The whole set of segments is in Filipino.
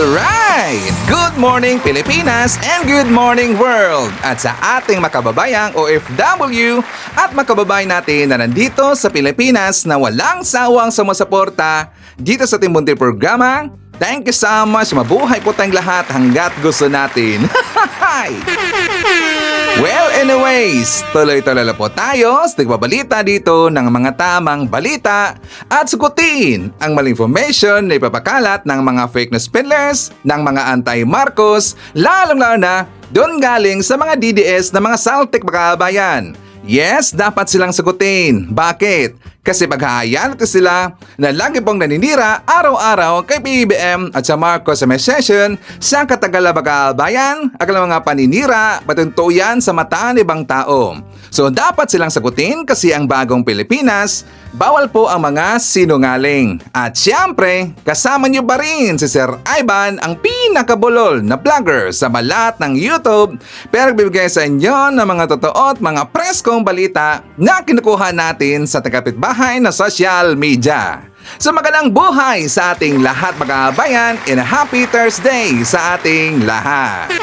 Alright! Good morning Pilipinas and good morning world! At sa ating makababayang OFW at makababayan natin na nandito sa Pilipinas na walang sawang sumusuporta dito sa ating munting programa, thank you so much! Mabuhay po tayong lahat hanggat gusto natin! Well, anyways, tuloy-tuloy na po tayo sa nagbabalita dito ng mga tamang balita at sugutin ang maling information na ipapakalat ng mga fake news peddlers, ng mga anti-Marcos, lalong-lalo na doon galing sa mga DDS na mga saltik makabayan. Yes, dapat silang sagutin. Bakit? Kasi paghahayaan natin sila na lagi pong naninira araw-araw kay PBBM at sa Marcos Administration sa katagalan bayan at ang mga paninira patunto yan sa mata ng ibang tao. So dapat silang sagutin kasi ang bagong Pilipinas, bawal po ang mga sinungaling. At siyempre, kasama niyo ba rin si Sir Ivan, ang pinakabulol na vlogger sa balat ng YouTube, pero bibigay sa inyo ng mga totoo at mga preskong balita na kinukuha natin sa tagapitbahay na social media. So magandang buhay sa ating lahat mga kabayan and a happy Thursday sa ating lahat.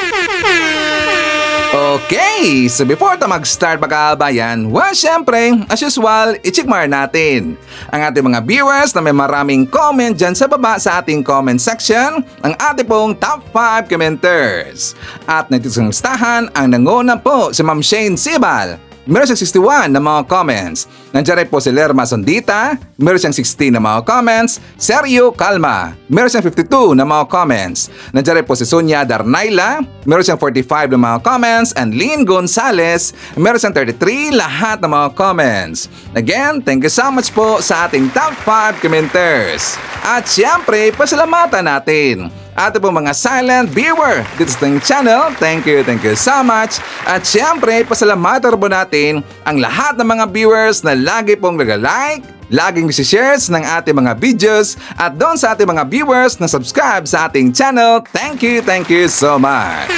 Okay, so before tayo mag-start mga kabayan, well syempre, as usual, i-check mark natin ang ating mga viewers na may maraming comment dyan sa baba sa ating comment section, ang ating pong top 5 commenters. At nagtitisang listahan ang nanguna po si Ma'am Shane Sibal. Meron siyang 61 na mga comments. Nandiyan rin po si Lerma Sondita. Meron siyang 16 na mga comments. Sergio Calma. Meron siyang 52 na mga comments. Nandiyan rin po si Sonia Darnaila. Meron siyang 45 na mga comments. And Lynn Gonzalez. Meron siyang 33 lahat ng mga comments. Again, thank you so much po sa ating top 5 commenters. At siyempre, pasalamatan natin ating po mga silent viewer dito sa ating channel. Thank you so much. At syempre, pasalamatan po natin ang lahat ng mga viewers na lagi pong nag-like, laging shares ng ating mga videos, at doon sa ating mga viewers na subscribe sa ating channel. Thank you so much.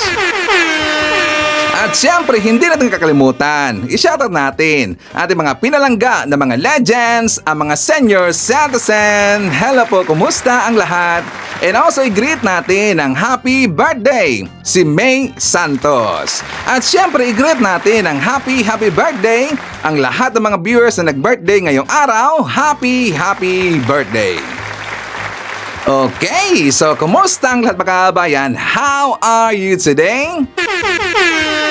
At siyempre, hindi natin kakalimutan, i-shoutout natin ating mga pinalangga na mga legends, ang mga senior citizen. Hello po, kumusta ang lahat? And also, i-greet natin ang happy birthday, si May Santos. At siyempre, i-greet natin ang happy birthday ang lahat ng mga viewers na nag-birthday ngayong araw. Happy birthday! Okay, so kumusta ang lahat mga kabayan? How are you today?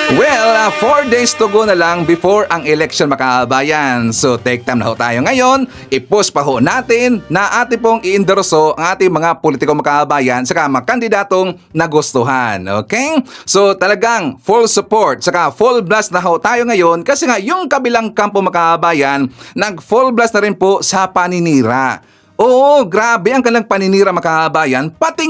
Well, 4 days to go na lang before ang election mga kabayan. So take time na ho tayo ngayon. I-push pa ho natin na ating pong i-endorso ang ating mga politiko mga kabayan saka mga kandidatong nagustuhan. Okay? So talagang full support saka full blast na ho tayo ngayon kasi nga yung kabilang kampo mga kabayan nag-full blast na rin po sa paninira. Oo, grabe ang kanilang paninira mga kabayan. Pati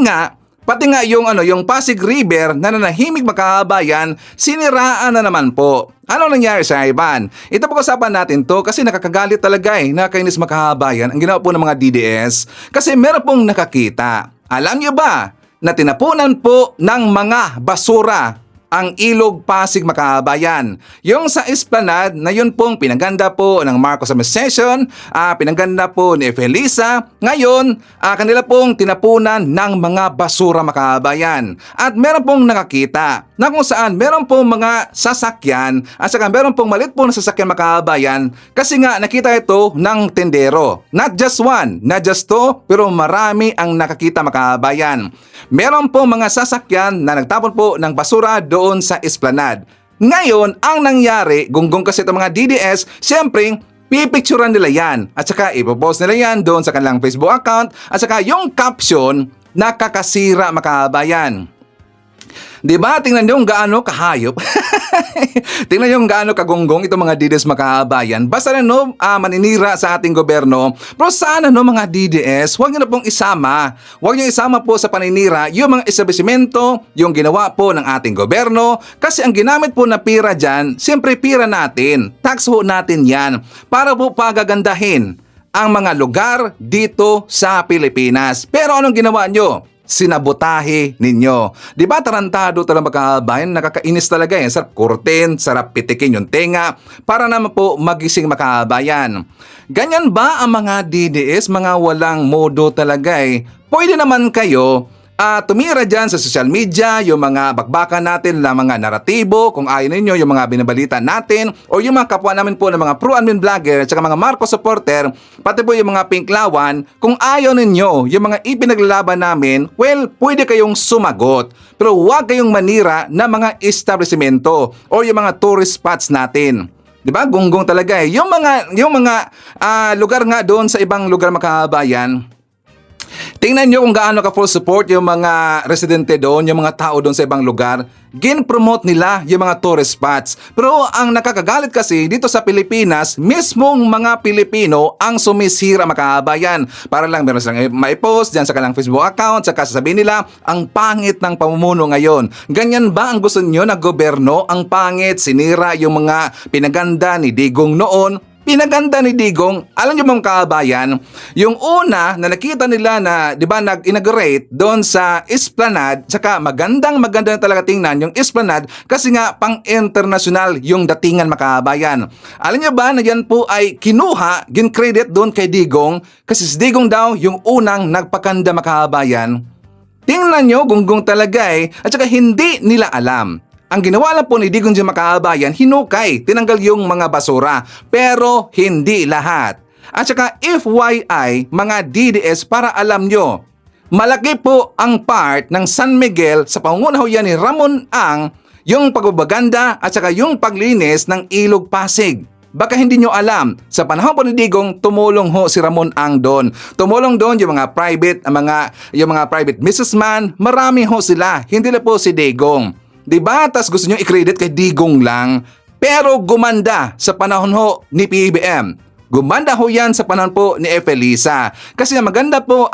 nga yung Pasig River na nanahimik mga kabayan, siniraan na naman po. Ano nangyari sa Ivan? Ito pag-usapan natin to kasi nakakagalit talaga nakakainis mga kabayan ang ginawa po ng mga DDS kasi meron pong nakakita. Alam niyo ba na tinapunan po ng mga basura ang Ilog Pasig mga kabayan? Yung sa Esplanade na yun pong pinaganda po ng Marcos Administration, pinaganda po ni Felisa, ngayon kanila pong tinapunan ng mga basura mga kabayan. At meron pong nakakita na kung saan meron pong mga sasakyan at saka meron pong malit po na sasakyan mga kabayan kasi nga nakita ito ng tendero. Not just one, not just two, pero marami ang nakakita mga kabayan. Meron pong mga sasakyan na nagtapon po ng basura doon sa Esplanade. Ngayon, ang nangyari, gunggong kasi itong mga DDS, siyempre, pipicturean nila yan. At saka ipopost nila yan doon sa kanilang Facebook account. At saka yung caption, nakakasira mga kabayan. Diba? Tingnan nyo gaano kahayop. Tingnan nyo gaano kagunggong itong mga DDS mga kabayan. Basta na maninira sa ating gobyerno. Pero sana mga DDS, huwag nyo na pong isama. Huwag nyo isama po sa paninira yung mga establishmento, yung ginawa po ng ating gobyerno. Kasi ang ginamit po na pira dyan, siyempre pira natin. Tax ho natin yan. Para po pagagandahin ang mga lugar dito sa Pilipinas. Pero anong ginawa nyo? Sinabotahe ninyo. Di ba tarantado talaga mga kabayan? Nakakainis talaga Sarap kurtin, sarap pitikin yung tenga para naman po magising mga kabayan. Ganyan ba ang mga DDS? Mga walang modo talaga Pwede naman kayo tumira dyan sa social media, yung mga bakbakan natin na mga naratibo, kung ayaw ninyo, yung mga binabalita natin, o yung mga kapwa namin po ng mga pro-admin vlogger at saka mga Marcos supporter, pati po yung mga pinklawan, kung ayaw ninyo, yung mga ipinaglalaban namin, well, pwede kayong sumagot. Pero huwag kayong manira na mga establishmento o yung mga tourist spots natin. 'Di ba? Gunggong talaga eh. Yung mga lugar nga doon sa ibang lugar makabayan. Tingnan nyo kung gaano ka full support yung mga residente doon, yung mga tao doon sa ibang lugar. Gin-promote nila yung mga tourist spots. Pero ang nakakagalit kasi dito sa Pilipinas, mismong mga Pilipino ang sumisira makabayan. Para lang meron silang mai-post dyan sa kanilang Facebook account, saka sasabihin nila, ang pangit ng pamumuno ngayon. Ganyan ba ang gusto nyo na gobyerno? Ang pangit, sinira yung mga pinaganda ni Digong noon. Pinaganda ni Digong, alam niyo mga kabayan, yung una na nakita nila na, di ba, nag-inaugurate doon sa Esplanade, saka maganda na talaga tingnan yung Esplanade kasi nga pang-international yung datingan makabayan. Alam niyo ba na yan po ay kinuha, gin-credit doon kay Digong kasi si Digong daw yung unang nagpakanda makabayan. Tingnan nyo, gunggong talaga eh, at saka hindi nila alam. Ang ginawa lang po ni Digong dyan makabayan, hinukay, tinanggal yung mga basura. Pero hindi lahat. At saka FYI, mga DDS para alam nyo, malaki po ang part ng San Miguel sa pangunaw yan ni Ramon Ang, yung pagbabaganda at saka yung paglinis ng Ilog Pasig. Baka hindi nyo alam, sa panahon po ni Digong, tumulong ho si Ramon Ang doon. Tumulong doon yung mga private businessman, marami ho sila, hindi na po si Digong. Diba? Tas gusto nyo i-credit kay Digong lang. Pero gumanda sa panahon ho ni PBM. Gumanda ho yan sa panahon po ni Efelisa. Kasi maganda po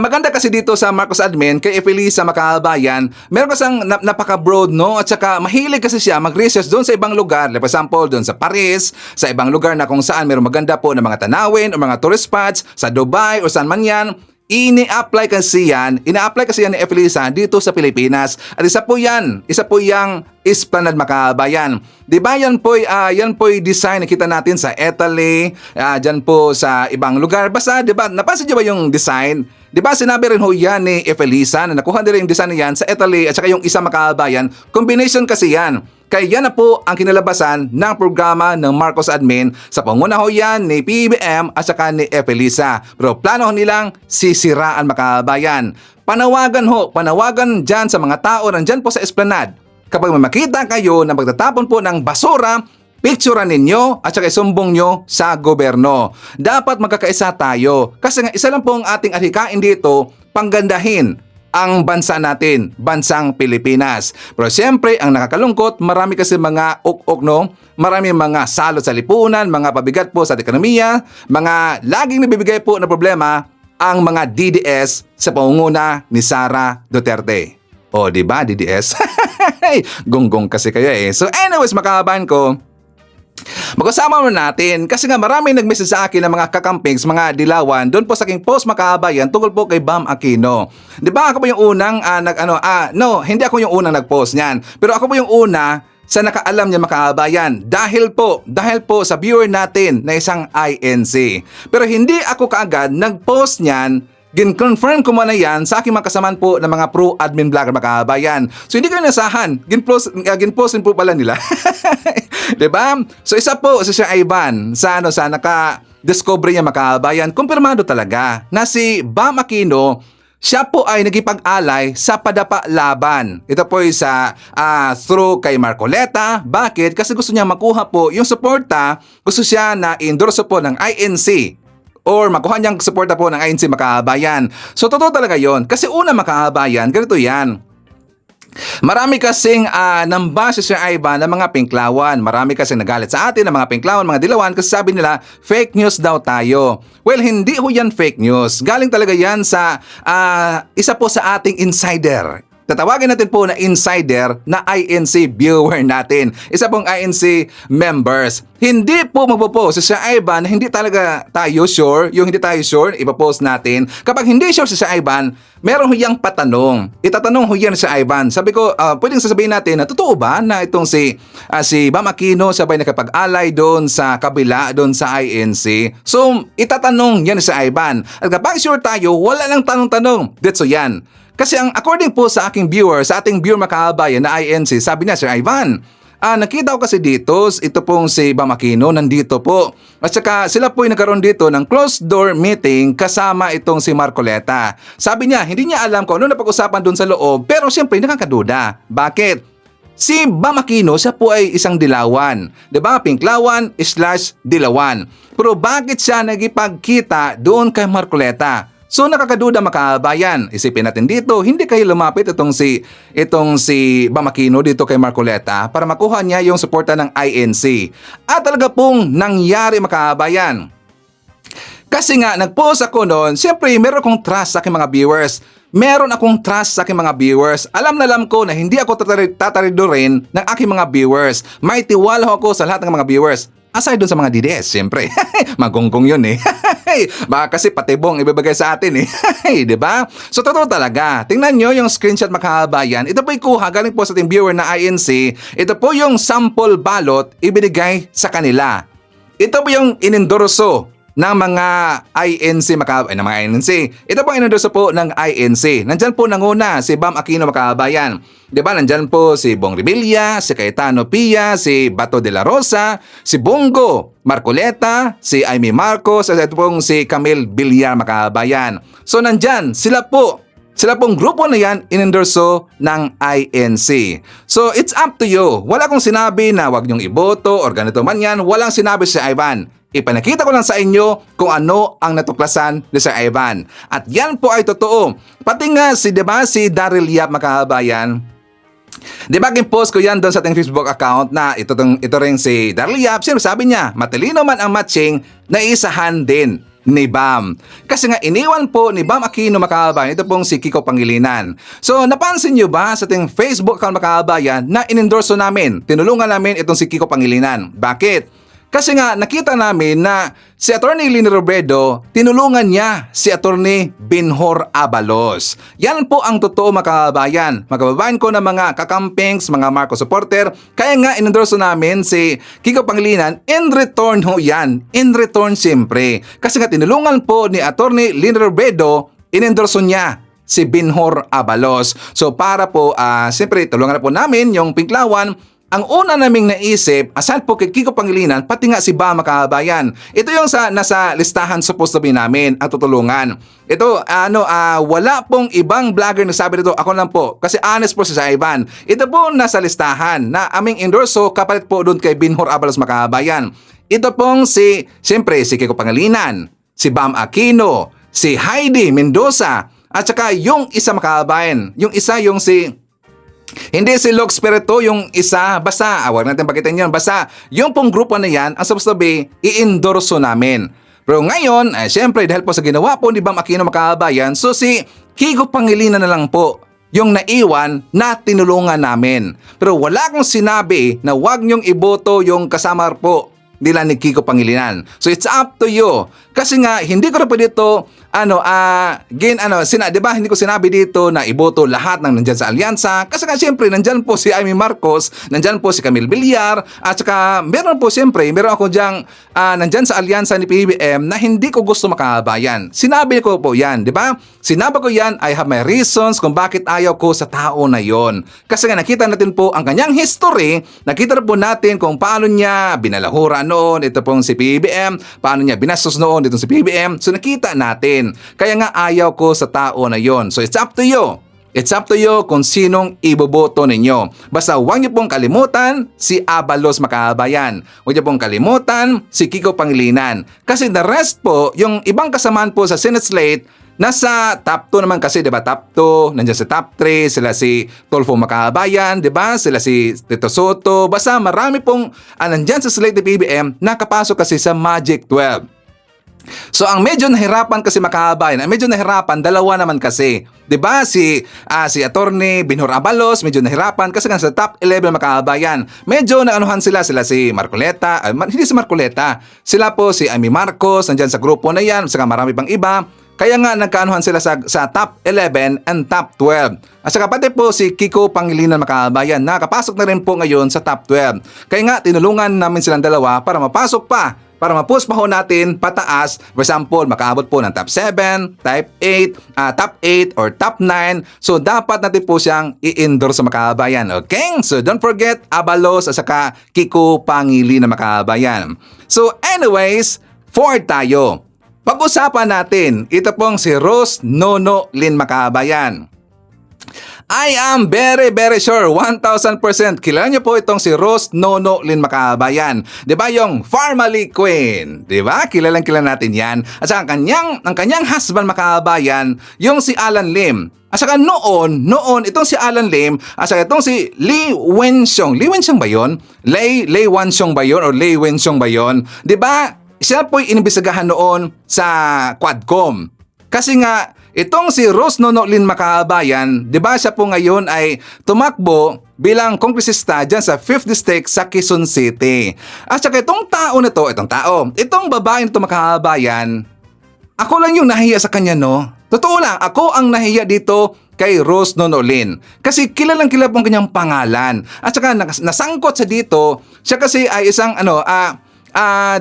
maganda kasi dito sa Marcos Admin kay Efelisa makabayan, meron kasang napaka-broad, no? At saka mahilig kasi siya mag-research doon sa ibang lugar. For example, doon sa Paris, sa ibang lugar na kung saan meron maganda po na mga tanawin o mga tourist spots, sa Dubai o saan man yan. Ina-apply kasi yan ni Efelisa dito sa Pilipinas. At isa po yung Esplanade makabayan. Di ba yan po'y design na kita natin sa Italy, dyan po sa ibang lugar. Basta, di ba, napansin niyo ba yung design? Di ba sinabi rin ho yan ni Efelisa na nakuha nila yung design na yan sa Italy at saka yung isa makabayan. Combination kasi yan. Kaya yan na po ang kinalabasan ng programa ng Marcos Admin sa panguna ho yan ni PBM at saka ni Efelisa. Pero plano nilang sisiraan makabayan. Panawagan dyan sa mga tao nandyan po sa Esplanade. Kapag may makita kayo na magtatapon po ng basura, picturean ninyo at saka isumbong nyo sa gobyerno. Dapat magkakaisa tayo. Kasi nga isa lang po ang ating adhikain dito, panggandahin ang bansa natin, bansang Pilipinas. Pero siyempre, ang nakakalungkot, marami kasi mga uk-uk, no? Marami mga salot sa lipunan, mga pabigat po sa ekonomiya, mga laging nabibigay po na problema ang mga DDS sa pangunguna ni Sara Duterte. O, di ba, DDS? Gonggong kasi kayo eh. So anyways, makahabahan ko, magkasama mo natin kasi nga maraming nag-message sa akin ng mga kakampings, mga dilawan doon po sa aking post makabayan tungkol po kay Bam Aquino. 'Di ba ako po yung unang hindi ako yung unang nag-post niyan. Pero ako po yung una sa nakaalam niya makabayan dahil po sa viewer natin na isang INC. Pero hindi ako kaagad nag-post niyan. Gin-confirm ko muna yan sa aking mga kasamaan po ng mga pro-admin vlogger makabayan. So hindi kayo nasahan. Gin-post po pala nila. Diba? So isa po si Sir Ivan sa naka-discover niya makabayan. Kumpirmado talaga na si Bam Aquino, siya po ay nagipag-alay sa padapa laban. Ito po ay through kay Marcoleta. Bakit? Kasi gusto niya makuha po yung suporta. Gusto siya na endorse po ng INC. Or makuha niyang suporta po ng INC makabayan. So totoo talaga yon. Kasi una makabayan, ganito yan. Marami kasing nambasa si Sir Ivan ng mga pinklawan. Marami kasing nagalit sa atin ng mga pinklawan, mga dilawan kasi sabi nila fake news daw tayo. Well, hindi ho yan fake news. Galing talaga yan sa isa po sa ating insider. tatawagin natin po na insider na INC viewer natin. Isa pong INC members. Hindi po magpo-post si Sir Ivan, hindi talaga tayo sure. Yung hindi tayo sure, ipapost natin. Kapag hindi sure si Sir Ivan, meron huyang patanong. Itatanong huyan si Ivan. Sabi ko, pwedeng sasabihin natin na totoo ba na itong si Bam Aquino sabay nakapag-alay doon sa kabila, doon sa INC. So, itatanong yan si Ivan. At kapag sure tayo, wala lang tanong-tanong. Detso yan. Kasi ang according po sa aking viewer, sa ating viewer makaabayan na INC, sabi niya, Sir Ivan, nakita ko kasi dito, ito pong si Bam Aquino, nandito po. At saka sila po ay nagkaroon dito ng closed door meeting kasama itong si Marcoleta. Sabi niya, hindi niya alam kung ano napag-usapan doon sa loob, pero siyempre nakakaduda. Bakit? Si Bam Aquino, siya po ay isang dilawan. Diba? Pinklawan / dilawan. Pero bakit siya nagipagkita doon kay Marcoleta? So nakakaduda makaabayan. Isipin natin dito, hindi kayo lumapit itong si Bam Aquino dito kay Marcoleta para makuha niya yung suporta ng INC. At talaga pong nangyari makaabayan. Kasi nga, nag-post ako noon, siyempre meron akong trust sa aking mga viewers. Meron akong trust sa aking mga viewers. Alam na alam ko na hindi ako tataridurin ng aking mga viewers. May tiwala ako sa lahat ng mga viewers. Aside dun sa mga DDS, siyempre. Magonggong yun eh. Baka kasi patibong ibibigay sa atin eh. Diba? So totoo talaga. Tingnan nyo yung screenshot makahabayan. Ito po ikuha galing po sa ating viewer na INC. Ito po yung sample ballot ibinigay sa kanila. Ito po yung inendorso ng mga INC ng mga INC. Ito po ang inendorso po ng INC. Nandyan po nanguna si Bam Aquino makahabayan. Diba? Nandyan po si Bong Revilla, si Cayetano Pia, si Bato de la Rosa, si Bongo Marcoleta, si Amy Marcos, at ito pong si Camille Villar makahabayan. So nandyan, sila pong grupo na yan inendorso ng INC. So it's up to you. Wala akong sinabi na wag niyong iboto or ganito man yan. Walang sinabi si Ivan. Ipanakita ko lang sa inyo kung ano ang natuklasan ni Sir Ivan. At yan po ay totoo. Pati nga si Daryl Yap makahabayan. Diba post ko yan doon sa ating Facebook account na ito rin si Daryl Yap. Sabi niya, matalino man ang matching na isahan din ni Bam. Kasi nga iniwan po ni Bam Aquino makahabayan, ito pong si Kiko Pangilinan. So napansin nyo ba sa ating Facebook account makahabayan na inendorso namin, tinulungan namin itong si Kiko Pangilinan. Bakit? Kasi nga nakita namin na si Atty. Lini Robredo, tinulungan niya si Atty. Benhur Abalos. Yan po ang totoo makababayan. Makababayan ko na mga kakampings, mga Marcos supporter. Kaya nga inendorso namin si Kiko Pangilinan. In return ho yan. In return siyempre. Kasi nga tinulungan po ni Atty. Lini Robredo, inendorso niya si Benhur Abalos. So para po, siyempre tulungan na po namin yung Pinklawan. Ang una naming naisip, aside po kay Kiko Pangilinan, pati nga si Bam makahabayan. Ito yung nasa listahan supposed to be namin ang tutulungan. Ito, wala pong ibang vlogger na sabi dito, ako lang po. Kasi honest po si Ivan. Ito po nasa listahan na aming endorso kapalit po doon kay Benhur Abalos makahabayan. Ito pong siyempre si Kiko Pangilinan, si Bam Aquino, si Heidi Mendoza, at saka yung isa makahabayan. Yung isa yung hindi si Lux Spirito, yung isa, basta, wag natin pakitin yun, basta, yung pong grupo na yan, ang supposed to be, i-endorso namin. Pero ngayon, syempre, dahil po sa ginawa po ni Bam Aquino makahabayan, so si Kiko Pangilinan na lang po, yung naiwan na tinulungan namin. Pero wala akong sinabi na wag niyong iboto yung kasama po nila ni Kiko Pangilinan. So it's up to you. Kasi nga, hindi ko na po dito, diba, hindi ko sinabi dito na iboto lahat ng nandyan sa alyansa. Kasi nga, siyempre, nandyan po si Amy Marcos, nandyan po si Camille Villar, at saka, meron ako diyang, nandyan sa alyansa ni PBBM na hindi ko gusto makahabayan. Sinabi ko po yan, di ba? Sinabi ko yan, I have my reasons kung bakit ayaw ko sa tao na yon. Kasi nga, nakita natin po ang kanyang history, nakita po natin kung paano niya binalahura noon, ito pong si PBBM, paano niya binastos noon, dito si PBBM. So nakita natin. Kaya nga ayaw ko sa tao na yon. So it's up to you. It's up to you kung sinong iboboto ninyo. Basta huwag niyo pong kalimutan si Abalos makahabayan. Huwag niyo pong kalimutan si Kiko Pangilinan. Kasi the rest po, yung ibang kasamaan po sa Senate slate, nasa top 2 naman kasi, 'di ba? Top 2, nandiyan sa top 3, sila si Tolfo Makahabayan, 'di ba? Sila si Tito Soto. Basta marami pong nandiyan sa slate ni PBBM nakapasok kasi sa Magic 12. So ang medyo nahirapan kasi makabayan, ang medyo nahirapan dalawa naman kasi. 'Di ba? Si Attorney Binhor Abalos medyo nahirapan kasi nga sa top 11 makabayan. Medyo naanuhan sila si Marcoleta, hindi si Marcoleta. Sila po si Amy Marcos nandiyan sa grupo na 'yan, saka marami pang iba. Kaya nga nagkaanuhan sila sa top 11 and top 12. At saka pati po si Kiko Pangilinan makabayan, nakapasok na rin po ngayon sa top 12. Kaya nga tinulungan namin silang dalawa para mapasok pa, para ma-push pa ho natin pataas. For example, makaabot po ng top 7, top 8 or top 9. So dapat natin po siyang i-endorse sa makabayan. Okay? So don't forget Abalos at saka Kiko Pangilinan makabayan. So anyways, 4 tayo. Pag-usapan natin, ito pong si Rose Nono Lynn Makabayan. I am very sure 1,000% kilala niyo po itong si Rose Nono Lynn Makabayan. 'Di ba yung Farmally Queen? 'Di ba? Kilala natin 'yan. At saka ang kanyang husband Makabayan, yung si Alan Lim. At saka noon itong si Alan Lim, at saka itong si Lee Wenxiong. Lee Wenxiong ba 'yon? Lee Wenxiong ba 'yon or Lee Wenxiong ba 'yon? 'Di ba? Siya po'y inimbestigahan noon sa Quadcom. Kasi nga, itong si Rose Nono Lynn Makabayan, di ba siya po ngayon ay tumakbo bilang kongresista dyan sa 5th District sa Quezon City. At saka itong babae nito Makabayan, ako lang yung nahiya sa kanya, no? Totoo lang, ako ang nahiya dito kay Rose Nono Lynn. Kasi kilalang kilala po ang kanyang pangalan. At saka nasangkot sa dito, siya kasi ay isang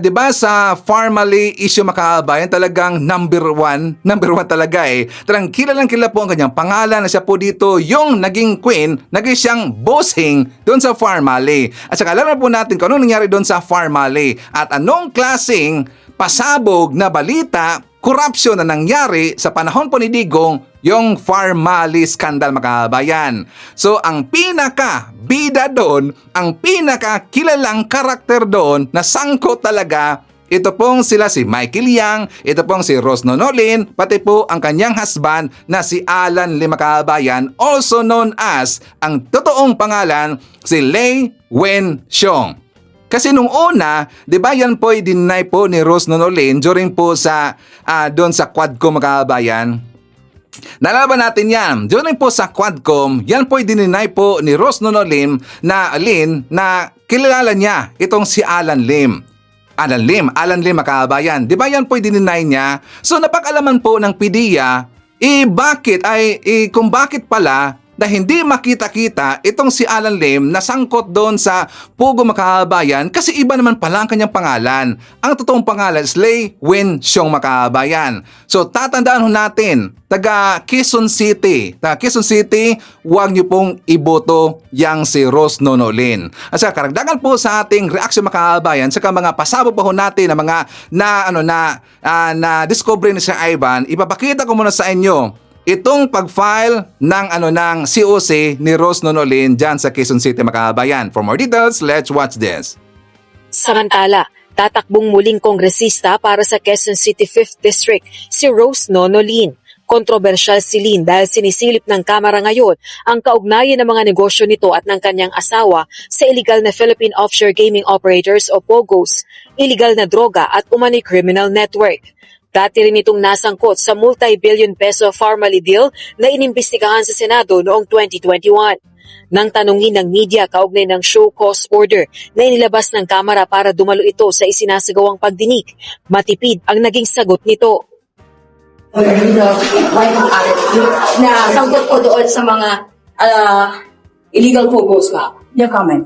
di ba sa Farmally issue Makabayan, talagang number one talaga eh. Talagang kilala po ang kanyang pangalan na siya po dito yung naging queen, naging siyang bossing doon sa Farmally. At saka alam na po natin kung anong nangyari doon sa Farmally at anong klaseng pasabog na balita, korupsyon na nangyari sa panahon po ni Digong, yung Farmally scandal Makabayan. So ang pinaka-bida doon, ang pinaka-kilalang karakter doon na sangkot talaga, ito pong sila si Michael Yang, ito pong si Rose Nono Lynn, pati po ang kanyang husband na si Alan Lim Makabayan, also known as, ang totoong pangalan, si Lee Wenxiong. Kasi nung una, 'di ba yan po i-deny po ni Rose Nono Lynn during po sa doon sa Quadcom Makabayan. Nalaban natin yan. During po sa Quadcom, yan po i-deny po ni Rose Nono Lynn na kilala niya itong si Alan Lim Makabayan. 'Di ba yan po i-deny niya? So napag-alaman po ng PDEA kung bakit pala na hindi makita-kita itong si Alan Lim na sangkot doon sa Pugo Makabayan kasi iba naman pala ang kanyang pangalan. Ang totoong pangalan is Lee Wenxiong Makabayan. So tatandaan ho natin, taga Quezon City. Huwag niyo pong iboto yang si Rose Nono Lynn. At saka karagdagan po sa ating reaction Makabayan, saka mga pasabog pa ho natin na mga na discovery ni Sir Ivan, ipapakita ko muna sa inyo itong pag-file ng COC ni Rose Nono Lynn dyan sa Quezon City Makabayan. For more details, let's watch this. Samantala, tatakbong muling kongresista para sa Quezon City 5th District si Rose Nono Lynn. Kontrobersyal si Lynn dahil sinisilip ng Kamara ngayon ang kaugnayan ng mga negosyo nito at ng kanyang asawa sa illegal na Philippine Offshore Gaming Operators o POGOs, illegal na droga at umano'y criminal network. Dati rin itong nasangkot sa multi-billion peso Farmally deal na inimbestigahan sa Senado noong 2021. Nang tanungin ng media kaugnay ng show cause order na inilabas ng Kamara para dumalo ito sa isinasagawang pagdinig, matipid ang naging sagot nito. Na sangkot ko doon sa mga illegal POGOs ka. Your comment.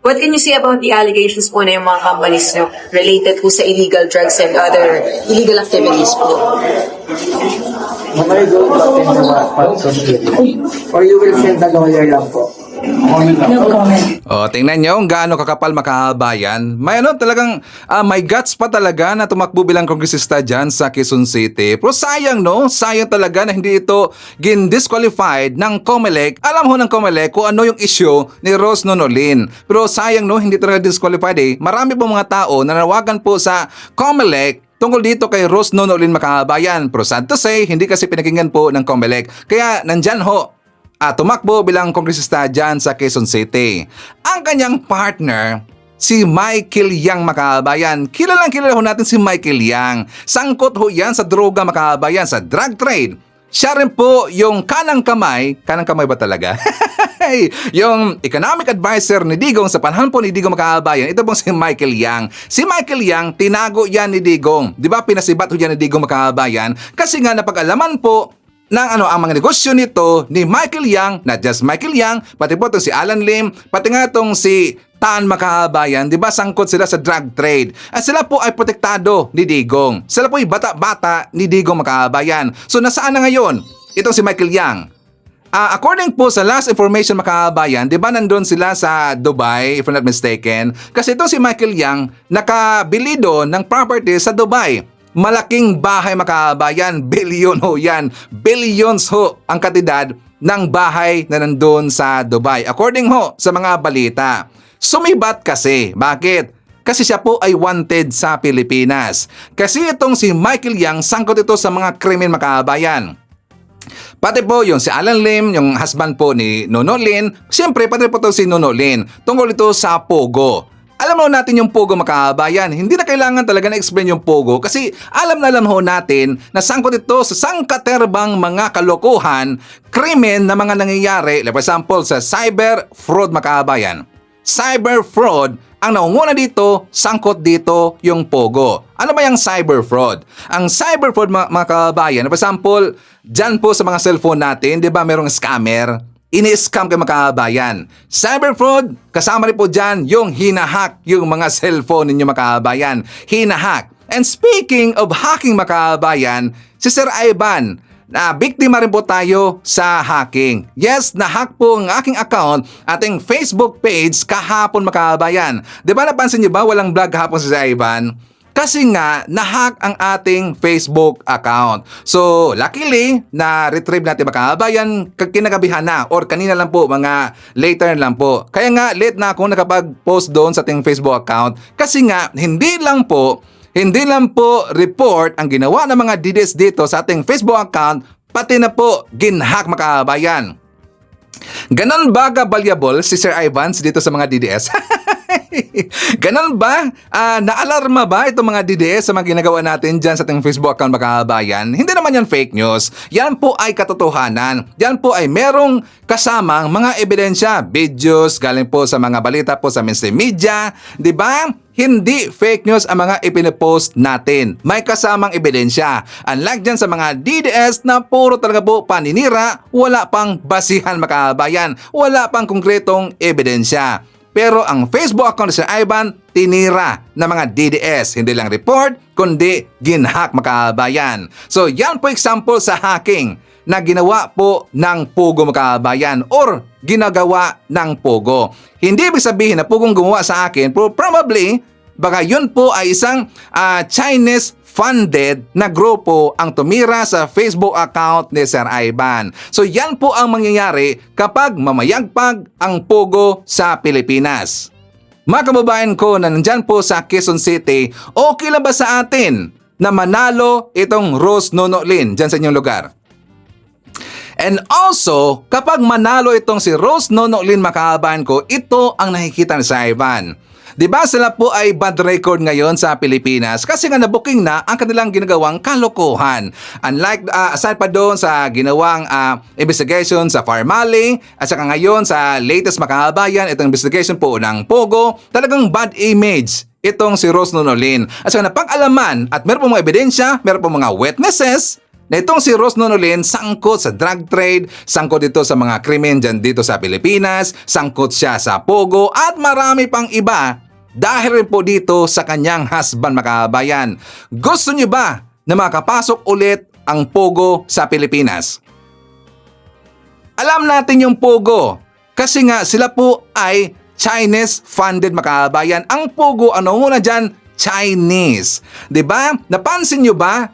What can you say about the allegations po na yung mga companies nyo related po sa illegal drugs and other illegal activities po? Mamaya go back in the parts of it. Or you will send a lawyer lang po. No comment. Tingnan nyo kung gaano kakapal Makabayan. May talagang may guts pa talaga na tumakbo bilang kongresista dyan sa Quezon City. Pero sayang sayang talaga na hindi ito gin-disqualified ng COMELEC. Alam ho ng COMELEC kung ano yung issue ni Rose Nono Lynn. Pero sayang hindi talaga disqualified eh. Marami po mga tao na nanawagan po sa COMELEC tungkol dito kay Rose Nono Lynn Makabayan. Pero sad to say, hindi kasi pinakinggan po ng COMELEC. Kaya nandyan tumakbo bilang kongresista dyan sa Quezon City. Ang kanyang partner, si Michael Yang makabayan. Kilalang kilala ho natin si Michael Yang. Sangkot ho yan sa droga makabayan, sa drug trade. Siya rin po yung kanang kamay ba talaga? Yung economic advisor ni Digong sa panahon po ni Digong makabayan, ito pong si Michael Yang. Si Michael Yang, tinago yan ni Digong. Di ba pinasibat ho yan ni Digong makabayan? Kasi nga napag-alaman po ng ang mga negosyo nito ni Michael Yang, not just Michael Yang, pati po itong si Alan Lim, pati nga itong si Tan makabayan, di ba sangkot sila sa drug trade. At sila po ay protektado ni Digong. Sila po ay bata-bata ni Digong makabayan. So nasaan na ngayon itong si Michael Yang? According po sa last information makabayan, di ba nandun sila sa Dubai, if I'm not mistaken? Kasi itong si Michael Yang nakabili doon ng property sa Dubai. Malaking bahay makabayan, billion ho yan. Billions ho ang kantidad ng bahay na nandun sa Dubai. According ho sa mga balita. Sumibat kasi. Bakit? Kasi siya po ay wanted sa Pilipinas. Kasi itong si Michael Yang, sangkot ito sa mga krimen makabayan. Pati po yung si Alan Lim, yung husband po ni Nono Lin, siyempre pati po ito si Nono Lin, tungkol ito sa Pogo. Alam mo natin yung Pogo makabayan, hindi na kailangan talaga na-explain yung Pogo kasi alam na alam ho natin na sangkot ito sa sangkaterbang mga kalokohan, krimen na mga nangyayari, like for example sa cyber fraud makabayan. Cyber fraud, ang naunguna dito, sangkot dito yung Pogo. Ano ba yung cyber fraud? Ang cyber fraud mga kabayan, for example, dyan po sa mga cellphone natin, di ba merong scammer? Ini-scam kayo mga kabayan. Cyber fraud, kasama rin po dyan yung hinahack yung mga cellphone ninyo mga kabayan. Hinahack. And speaking of hacking mga kabayan, si Sir Ivan, biktima rin po tayo sa hacking. Yes, na-hack po ang aking account, ating Facebook page kahapon makabayan. Di ba napansin niyo ba walang vlog hapon si Ivan? Kasi nga, na-hack ang ating Facebook account. So, luckily, na-retrieve natin makabayan kinagabihan na or kanina lang po, mga later lang po. Kaya nga, late na ako nakapag-post doon sa ating Facebook account kasi nga, hindi lang po report ang ginawa ng mga DDS dito sa ating Facebook account, pati na po ginhack makabayan. Ganon ba kabalyable si Sir Ivan dito sa mga DDS? Ganon ba? Naalarma ba itong mga DDS sa mga ginagawa natin dyan sa ating Facebook account makabayan? Hindi naman yan fake news. Yan po ay katotohanan. Yan po ay merong kasamang mga ebidensya, videos, galing po sa mga balita po sa mainstream media. Di ba? Hindi fake news ang mga ipinipost natin. May kasamang ebidensya. Unlike dyan sa mga DDS na puro talaga po paninira, wala pang basihan makabayan, wala pang konkretong ebidensya. Pero ang Facebook account ni Sir Ivan, tinira ng mga DDS. Hindi lang report, kundi ginhack makabayan. So yan po example sa hacking na ginawa po ng Pogo makabayan or ginagawa ng Pogo. Hindi ibig sabihin na Pogong gumawa sa akin, pero probably baka yun po ay isang Chinese-funded na grupo ang tumira sa Facebook account ni Sir Ivan. So yan po ang mangyayari kapag mamayagpag ang Pogo sa Pilipinas. Mga kababayan ko na nandyan po sa Quezon City, okay lang ba sa atin na manalo itong Rose Nono Lin dyan sa inyong lugar? And also, kapag manalo itong si Rose Nono Lin makahabayan ko, ito ang nakikita ni Sir Ivan. Diba sila po ay bad record ngayon sa Pilipinas kasi nga nabuking na ang kanilang ginagawang kalokohan. Unlike, aside pa doon sa ginawang investigation sa Farmali at saka ngayon sa latest makahabayan, itong investigation po ng Pogo, talagang bad image itong si Rose Nono Lin. At saka napag-alaman at meron po mga ebidensya, meron po mga witnesses na itong si Rose Nono Lin sangkot sa drug trade, sangkot dito sa mga krimen dyan dito sa Pilipinas, sangkot siya sa Pogo at marami pang iba dahil rin po dito sa kanyang husband makabayan. Gusto niyo ba na makapasok ulit ang Pogo sa Pilipinas? Alam natin yung Pogo kasi nga sila po ay Chinese-funded makabayan. Ang Pogo, ano muna dyan? Chinese. 'Di ba? Napansin niyo ba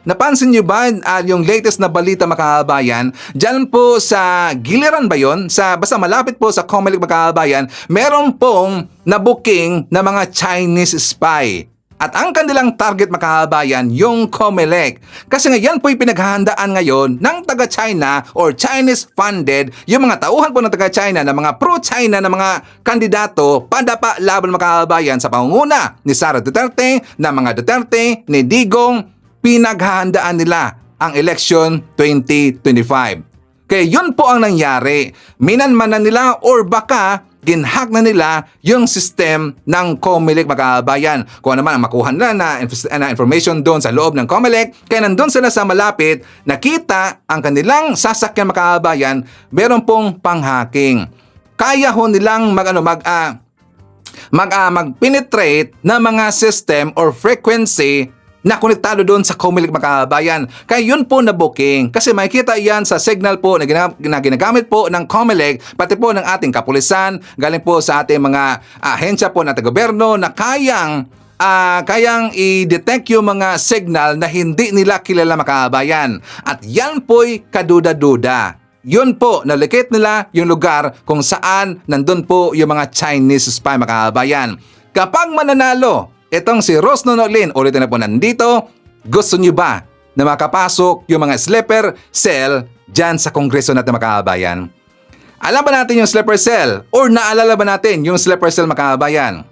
yung latest na balita makabayan? Diyan po sa Giliran ba 'yon? Basta malapit po sa Comelec makabayan, meron pong nabuking na mga Chinese spy. At ang kanilang target makabayan, yung COMELEC. Kasi nga yan po'y pinaghahandaan ngayon ng taga-China or Chinese-funded, yung mga tauhan po ng taga-China na mga pro-China na mga kandidato padapa laban makabayan sa pangunguna ni Sara Duterte, na mga Duterte, ni Digong, pinaghahandaan nila ang election 2025. Kaya yun po ang nangyari. Minanmanan nila or baka ginhack na nila yung system ng COMELEC makabayan. Kung ano man ang makuha nila na information doon sa loob ng COMELEC, kaya nandun sila sa malapit, nakita ang kanilang sasakyan makabayan, meron pong pang-hacking. Kaya ho nilang mag-penetrate na mga system or frequency na konektado doon sa COMELEC makabayan. Kaya yun po na booking. Kasi makikita yan sa signal po na ginagamit po ng COMELEC, pati po ng ating kapulisan, galing po sa ating mga ahensya po ng gobyerno na kayang i-detect yung mga signal na hindi nila kilala makabayan. At yan po'y kaduda-duda. Yun po, nalikit nila yung lugar kung saan nandun po yung mga Chinese spy makabayan. Kapag mananalo itong si Rose Nonolin, ulitin na po nandito, gusto nyo ba na makapasok yung mga sleeper cell dyan sa Kongreso natin makabayan? Alam ba natin yung sleeper cell? Or naalala ba natin yung sleeper cell makabayan?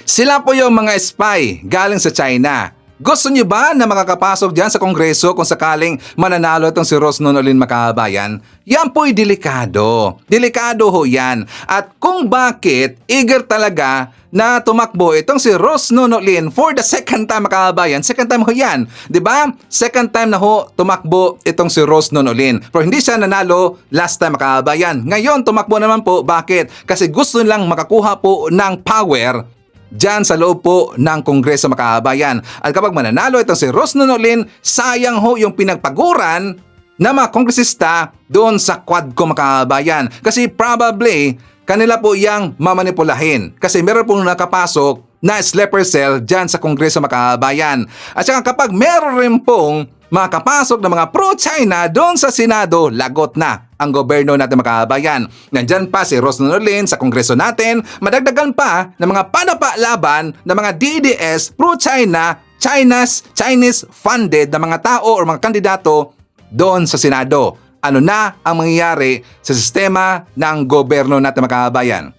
Sila po yung mga spy galing sa China. Gusto nyo ba na makakapasok dyan sa Kongreso kung sakaling mananalo itong si Rose Nonolin makabayan? Yan po'y delikado. Delikado ho yan. At kung bakit eager talaga na tumakbo itong si Rose Nonolin for the second time makabayan. Second time ho yan. Diba? Second time na ho tumakbo itong si Rose Nonolin. Pero hindi siya nanalo last time makabayan. Ngayon tumakbo naman po. Bakit? Kasi gusto nilang makakuha po ng power dyan sa loob po ng Kongreso makabayan. At kapag mananalo itong si Rose Nonolin, sayang ho yung pinagpaguran na mga kongresista doon sa Quadcom makabayan. Kasi probably kanila po yang mamanipulahin. Kasi meron pong nakapasok na sleeper cell dyan sa Kongreso makabayan. At saka kapag meron rin pong makapasok na mga pro-China doon sa Senado, lagot na ang gobyerno natin makabayan. Nandyan pa si Rose Nonolin sa Kongreso natin, madagdagan pa ng mga padapa laban ng mga DDS, pro-China, Chinese funded na mga tao o mga kandidato doon sa Senado. Ano na ang mangyayari sa sistema ng gobyerno natin makabayan?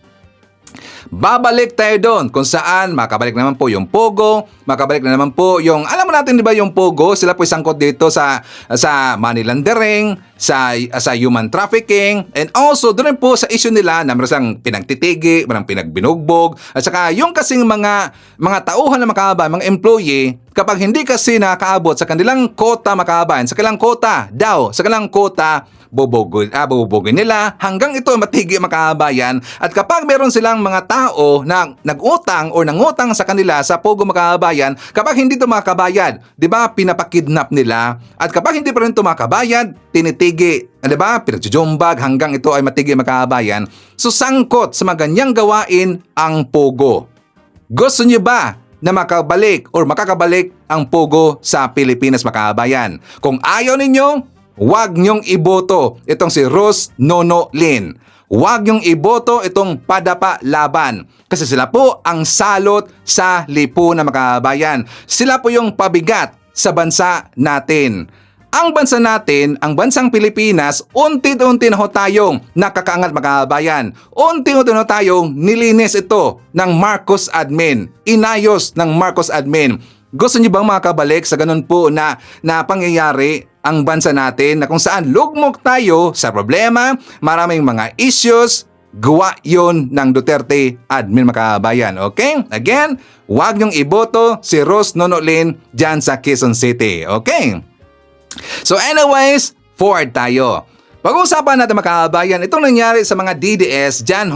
Babalik tayo doon kung saan makabalik naman po yung Pogo, makabalik na naman po yung, alam mo natin di ba yung Pogo, sila po sangkot dito sa money laundering, sa human trafficking, and also doon rin po sa issue nila na marasang pinagtitigi, marang pinagbinugbog, at saka yung kasing mga tauhan na makabayan, mga employee, kapag hindi kasi nakakaabot sa kanilang quota makabayan, sa kanilang quota daw, sa kanilang quota, bubugin nila hanggang ito matigi makabayan. At kapag meron silang mga tao na nag-utang o nangutang sa kanila sa Pogo makabayan, kapag hindi ito makabayad, di ba, pinapakidnap nila. At kapag hindi pa rin ito makabayad, tinitigi, di ba, pinagjujumbag hanggang ito ay matigi makabayan. So sangkot sa mga ganyang gawain ang Pogo. Gusto niyo ba na makabalik or makakabalik ang Pogo sa Pilipinas makabayan? Kung ayaw ninyo, huwag niyong iboto itong si Rose Nonolin. Huwag niyong iboto itong padapa laban. Kasi sila po ang salot sa lipunan makabayan. Sila po yung pabigat sa bansa natin. Ang bansa natin, ang bansang Pilipinas, unti-unti na ho tayong nakakaangat makabayan. Unti-unti na ho tayong nilinis ito ng Marcos admin. Inayos ng Marcos admin. Gusto niyo bang makabalik sa ganun po na pangyayari ang bansa natin na kung saan lugmok tayo sa problema, maraming mga issues, gawa yun ng Duterte admin makabayan. Okay? Again, huwag niyong iboto si Rose Nonolin dyan sa Quezon City. Okay? So anyways, forward tayo. Pag-uusapan natin makabayan, itong nangyari sa mga DDS dyan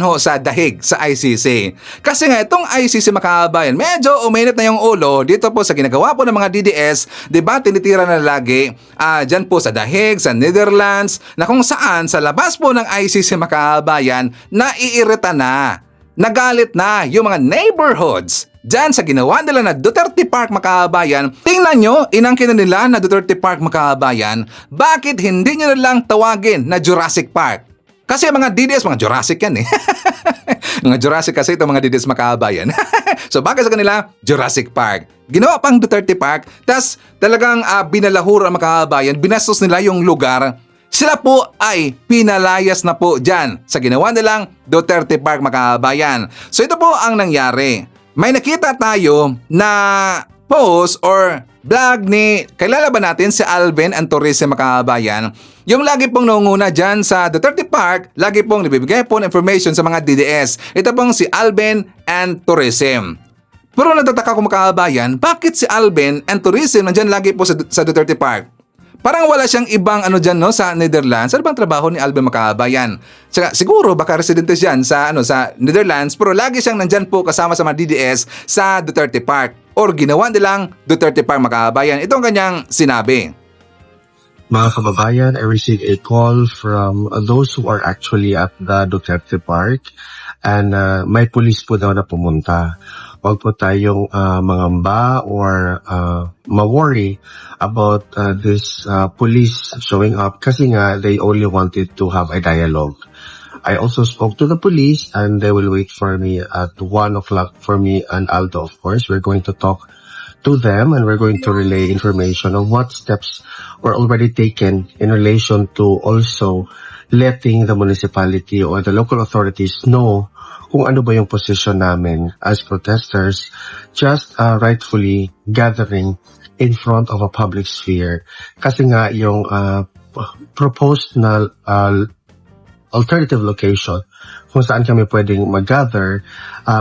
ho sa dahig sa ICC. Kasi nga itong ICC makabayan, medyo uminit na yung ulo dito po sa ginagawa po ng mga DDS. Diba tinitira na lagi dyan po sa dahig, sa Netherlands, na kung saan sa labas po ng ICC makabayan, naiirita na, nagalit na yung mga neighborhoods dyan sa ginawa nila na Duterte Park makabayan. Tingnan nyo, inangkin na nila na Duterte Park makabayan. Bakit hindi nyo na lang tawagin na Jurassic Park? Kasi mga DDS, mga Jurassic yan eh. Mga Jurassic kasi itong mga didis makabayan. So bagay sa kanila, Jurassic Park. Ginawa pang Duterte Park, tas talagang binalahuro ang makabayan, binastos nila yung lugar. Sila po ay pinalayas na po dyan sa ginawa nilang Duterte Park makabayan. So ito po ang nangyari. May nakita tayo na post or vlog ni, kilala ba natin si Alvin and Tourism makabayan? Yung lagi pong nangunguna dyan sa Duterte Park, lagi pong nabibigay po ng information sa mga DDS. Ito pong si Alvin and Tourism. Pero nagtataka ko makabayan, bakit si Alvin and Tourism nandyan lagi po sa Duterte Park? Parang wala siyang ibang dyan no, sa Netherlands. Ano bang trabaho ni Alvin makabayan? Saka, siguro baka residente siyan sa Netherlands, pero lagi siyang nandyan po kasama sa mga DDS sa Duterte Park. Or ginawa nilang Duterte Park makabayan. Ito ang kanyang sinabi. Mga kababayan, I received a call from those who are actually at the Duterte Park and may police po daw na pumunta. Huwag po tayong mangamba or ma-worry about this police showing up kasi nga they only wanted to have a dialogue. I also spoke to the police and they will wait for me at 1 o'clock for me and Aldo, of course. We're going to talk to them and we're going to relay information of what steps were already taken in relation to also letting the municipality or the local authorities know kung ano ba yung position namin as protesters just rightfully gathering in front of a public sphere. Kasi nga yung proposed na alternative location kung saan kami pwedeng mag-gather,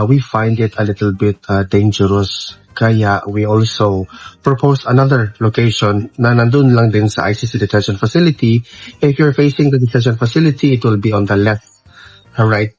we find it a little bit dangerous. Kaya we also proposed another location na nandun lang din sa ICC detention facility. If you're facing the detention facility, it will be on the left right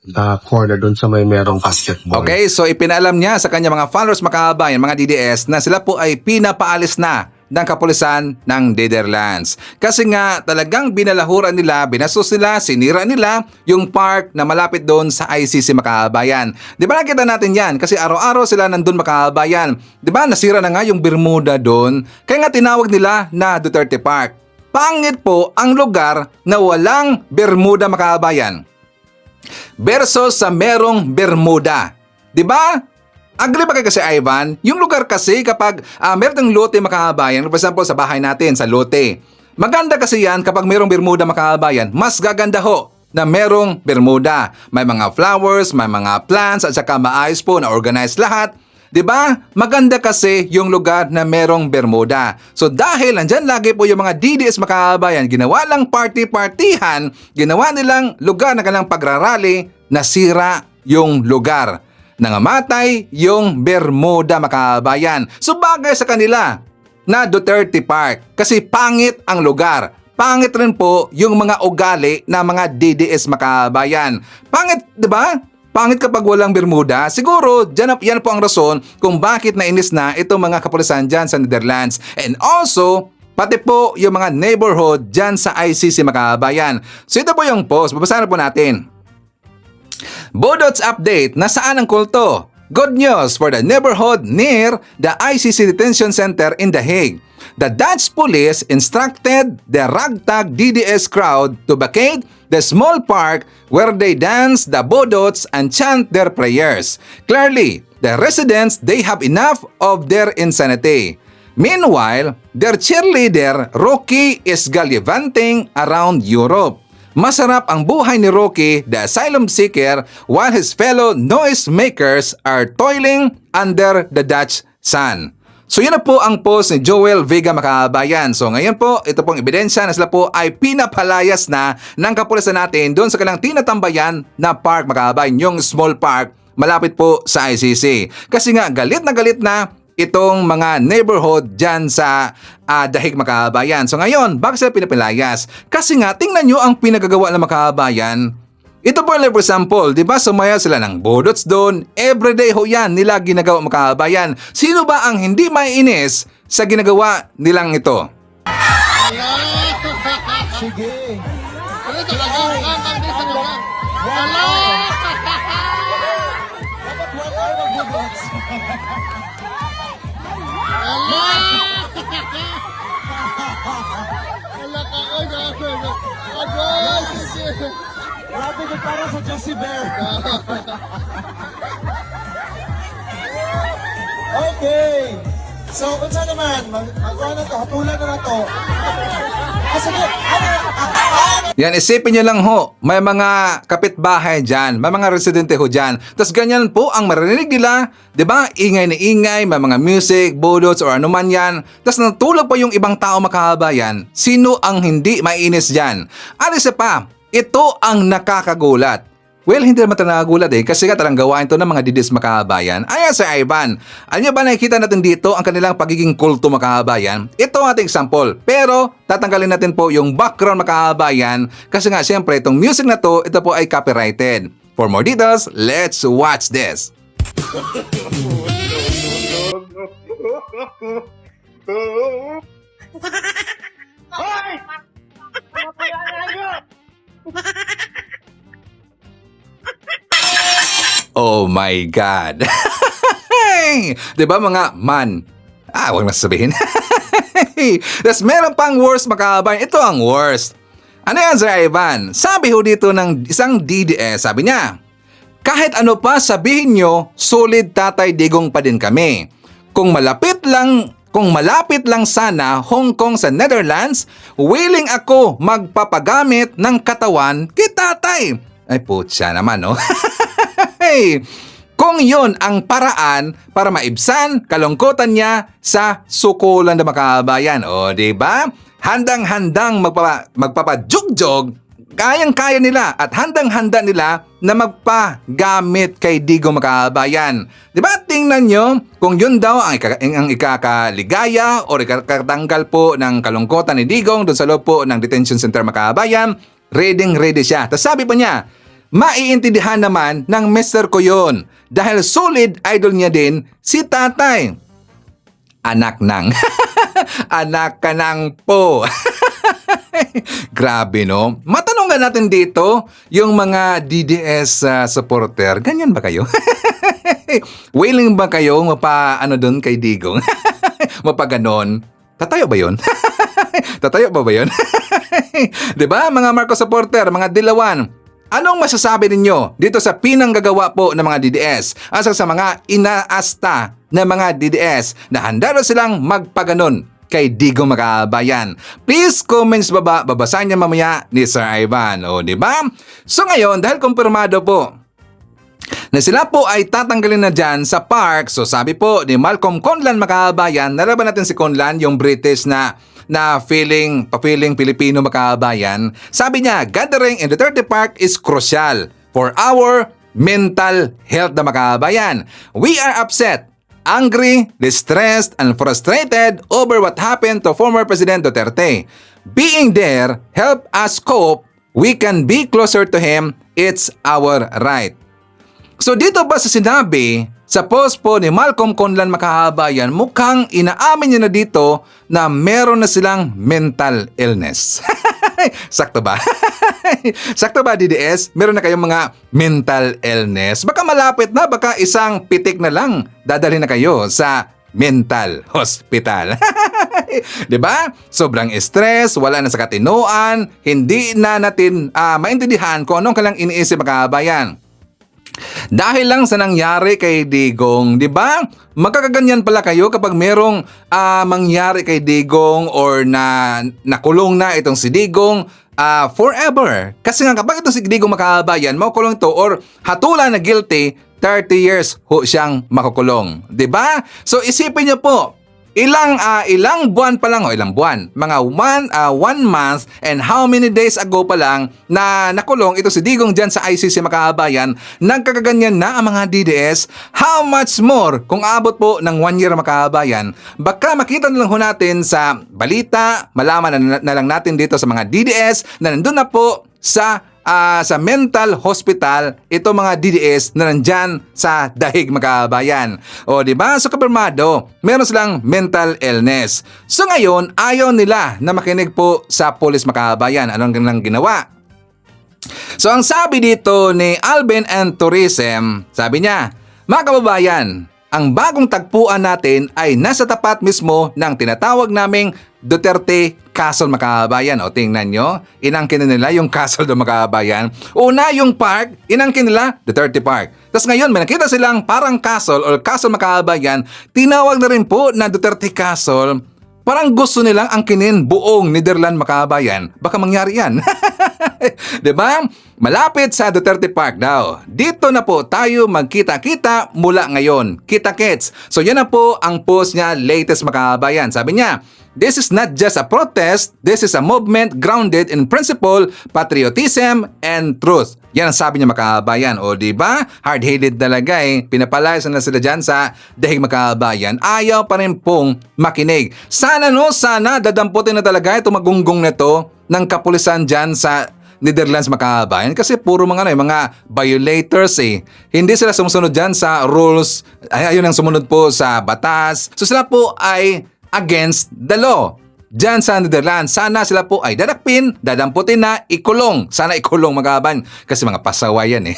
corner dun sa may merong basketball. Okay, so ipinalam niya sa kanya mga followers makabayan, mga DDS, na sila po ay pinapaalis na ng kapulisan ng Netherlands. Kasi nga talagang binalahuran nila, binastos nila, sinira nila yung park na malapit doon sa ICC makabayan. Di ba nakita natin yan? Kasi araw-araw sila nandun makabayan. Di ba nasira na nga yung Bermuda doon? Kaya nga tinawag nila na Duterte Park. Pangit po ang lugar na walang Bermuda makabayan versus sa merong Bermuda. Di ba? Agree ba kayo kasi Ivan? Yung lugar kasi kapag merong lote makabayan, for example sa bahay natin sa lote, maganda kasi yan kapag merong Bermuda makabayan, mas gaganda ho na merong Bermuda. May mga flowers, may mga plants at saka maayos po na organized lahat. 'Di ba? Maganda kasi yung lugar na merong Bermuda. So dahil nandyan lagi po yung mga DDS makabayan, ginawa lang party-partihan, ginawa nilang lugar na kanilang pagrarally, nasira yung lugar. Nangamatay yung Bermuda makabayan. So bagay sa kanila na Duterte Park kasi pangit ang lugar. Pangit rin po yung mga ugali na mga DDS makabayan. Pangit, 'di ba? Pangit kapag walang Bermuda. Siguro, yan po ang rason kung bakit nainis na itong mga kapulisan dyan sa Netherlands. And also, pati po yung mga neighborhood dyan sa ICC makabayan. So ito po yung post. Babasahin po natin. Bodots update, nasaan ang kulto? Good news for the neighborhood near the ICC Detention Center in The Hague. The Dutch police instructed the ragtag DDS crowd to vacate the small park where they dance the bodots and chant their prayers. Clearly, the residents, they have enough of their insanity. Meanwhile, their cheerleader, Rocky, is gallivanting around Europe. Masarap ang buhay ni Rocky, the asylum seeker, while his fellow noisemakers are toiling under the Dutch sun. So yun na po ang post ni Joel Vega makabayan. So ngayon po, ito pong ebidensya na sila po ay pinapalayas na ng kapulisan natin doon sa kanilang tinatambayan na park makabayan, yung small park malapit po sa ICC. Kasi nga galit na itong mga neighborhood dyan sa Dahig makabayan. So ngayon, bakit sila pinapalayas? Kasi nga, tingnan nyo ang pinagagawa ng makabayan. Ito po, for example, di ba sumaya sila ng bodots doon? Everyday ho yan nila ginagawa makabayan. Sino ba ang hindi maiinis sa ginagawa nilang ito? Sige. para sa Jessie Bear. Okay. So, kung saan naman, magawa na to, hatulan na to. Sige, Yan, isipin nyo lang ho, may mga kapitbahay dyan, may mga residente ho dyan. Tapos ganyan po ang marinig nila, di ba? Ingay na ingay, may mga music, budots, or ano man yan. Tapos natulog pa yung ibang tao makahabayan. Sino ang hindi maiinis dyan? At isa pa, ito ang nakakagulat. Well, hindi naman nagulat kasi nga talang gawain to ng mga didis makahabayan. Ayan si Ivan. Ano ba nakikita natin dito ang kanilang pagiging kulto makahabayan? Ito ang ating example. Pero tatanggalin natin po yung background makahabayan kasi nga siyempre itong music na to, ito po ay copyrighted. For more details, let's watch this. Oh my God. Di ba mga man? Huwag na sabihin. Tapos meron pang worst makahabayan. Ito ang worst. Ano yan, Sir Ivan? Sabi ho dito ng isang DDS, sabi niya, kahit ano pa sabihin nyo, solid Tatay Digong pa din kami. Kung malapit lang sana Hong Kong sa Netherlands, willing ako magpapagamit ng katawan kay Tatay. Ay putya naman, no? Kung yon ang paraan para maibsan kalungkutan niya sa sukulan na makahabayan. O, diba? Handang-handang magpapajugjog, kayang-kaya nila at handang-handa nila na magpagamit kay Digong makahabayan. Diba? Tingnan nyo kung yun daw ang ikakaligaya o ikakatanggal po ng kalungkutan ni Digong doon sa loob po ng detention center makahabayan, ready siya. Tapos sabi pa niya, maiintindihan naman ng mister ko yun dahil solid idol niya din si Tatay. Anak nang. Anak ka nang po. Grabe, no? Matanong natin dito yung mga DDS supporter. Ganyan ba kayo? Willing ba kayo doon kay Digong? Mapaganon? Tatayo ba yun? Tatayo ba yun? Diba, mga Marcos supporter, mga dilawan? Anong masasabi ninyo dito sa pinanggagawa po ng mga DDS at sa mga inaasta ng mga DDS na handa na silang magpaganon kay Digong makahabayan? Please comment sa baba, babasahin niya mamaya ni Sir Ivan. O, di ba? So ngayon, dahil kumpirmado po na sila po ay tatanggalin na dyan sa park, so sabi po ni Malcolm Conlan makahabayan, nalaban natin si Conlan, yung British na feeling Pilipino makahabayan. Sabi niya, gathering in the Duterte Park is crucial for our mental health na makahabayan. We are upset, angry, distressed, and frustrated over what happened to former President Duterte. Being there help us cope. We can be closer to him. It's our right. So dito ba sa sinabi, sa post po ni Malcolm Conlan makahabayan, mukhang inaamin niya na dito na meron na silang mental illness. Sakto ba? Sakto ba, DDS? Meron na kayong mga mental illness? Baka malapit na, baka isang pitik na lang, dadalhin na kayo sa mental hospital. Diba? Sobrang stress, wala na sa katinoan, hindi na natin maintindihan kung anong kalang iniisip makahabayan. Dahil lang sa nangyari kay Digong, di ba? Magkakaganyan pala kayo kapag merong mangyari kay Digong or nakulong na itong si Digong forever. Kasi nga kapag itong si Digong makahabayan, makukulong ito or hatulan na guilty, 30 years ho siyang makukulong. Di ba? So isipin niyo po, ilang buwan pa lang mga 1 month and how many days ago pa lang na nakulong ito si Digong dyan sa ICC makahabayan, nagkakaganyan na ang mga DDS. How much more kung abot po ng 1 year makahabayan? Baka makita na lang ho natin sa balita, malaman na lang natin dito sa mga DDS na nandun na po sa mental hospital, ito mga DDS na nandyan sa dahig makahabayan. O diba? So kapirmado, meron silang mental illness. So ngayon, ayaw nila na makinig po sa pulis makahabayan. Anong nilang ginawa? So ang sabi dito ni Alvin and Tourism, sabi niya, mga kababayan, ang bagong tagpuan natin ay nasa tapat mismo ng tinatawag naming Duterte Castle, mga kababayan. O tingnan nyo, inangkin na nila yung Castle do, mga kababayan. Una yung park, inangkin nila Duterte Park. Tapos ngayon may nakita silang parang castle or castle, mga kababayan, tinawag na rin po na Duterte Castle. Parang gusto nilang angkinin buong Netherlands, mga kababayan. Baka mangyari yan. Diba? Malapit sa Duterte Park daw. Dito na po tayo magkita-kita mula ngayon. Kita-kits. So yan na po ang post niya latest, mga kababayan. Sabi niya, "This is not just a protest, this is a movement grounded in principle, patriotism, and truth." Yan ang sabi niya, mga kababayan. O diba? Hard-headed talaga eh. Pinapalayas na sila dyan sa dahig, mga kababayan. Ayaw pa rin pong makinig. Sana dadamputin na talaga itong magunggong nito ng kapulisan dyan sa Netherlands, mga kababayan, kasi puro mga violators eh. Hindi sila sumusunod dyan sa rules, ayun ang sumunod po sa batas. So sila po ay against the law. Diyan sa Netherlands, sana sila po ay dadamputin na, ikulong. Sana ikulong, mga kababayan, kasi mga pasawa yan eh.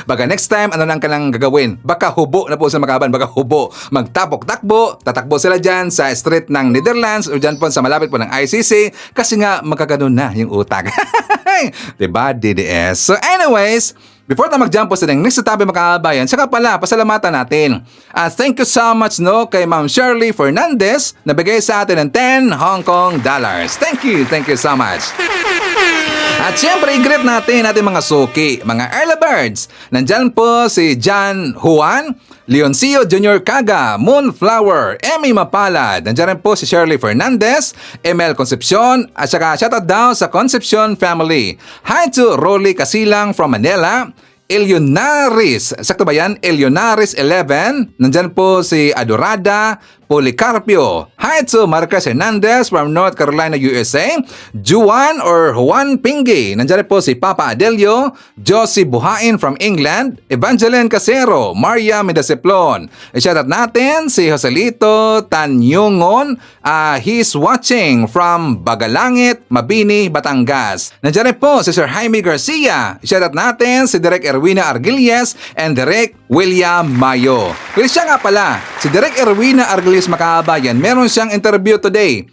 Baka next time, ano lang ka lang gagawin? Baka hubo na po sa, mga kababayan, baka hubo. Magtapok-takbo, tatakbo sila dyan sa street ng Netherlands o dyan po sa malapit po ng ICC kasi nga magkaganon na yung utak. Diba, DDS? So anyways, before na mag-jump po sa next tabi, mga kababayan, saka pala, pasalamatan natin. Thank you so much kay Ma'am Shirley Fernandez na bigay sa atin ng 10 Hong Kong dollars. Thank you so much. At syempre, i-greet natin mga suki, mga early birds. Nandyan po si John Juan, Leoncio Jr. Caga, Moonflower, Emmy Mapalad. Nandyan rin po si Shirley Fernandez, Emel Concepcion, at saka shoutout daw sa Concepcion family. Hi to Rolly Casilang from Manila, Elionaris, sakto ba yan? Elionaris 11. Nandyan po si Adorada Policarpio. Hi to Marcos Hernandez from North Carolina, USA. Juan or Juan Pingi. Nandyan po si Papa Adelio. Josie Buhain from England. Evangeline Casero. Maria Medaseplon. I-shoutout natin si Joselito Tanyungon. He's watching from Bagalangit, Mabini, Batangas. Nandyan po si Sir Jaime Garcia. I-shoutout natin si Direk Erwina Argilies and Direk William Mayo. Pero siya nga pala, si Direk Erwina Argilies, mga kababayan, meron siyang interview today.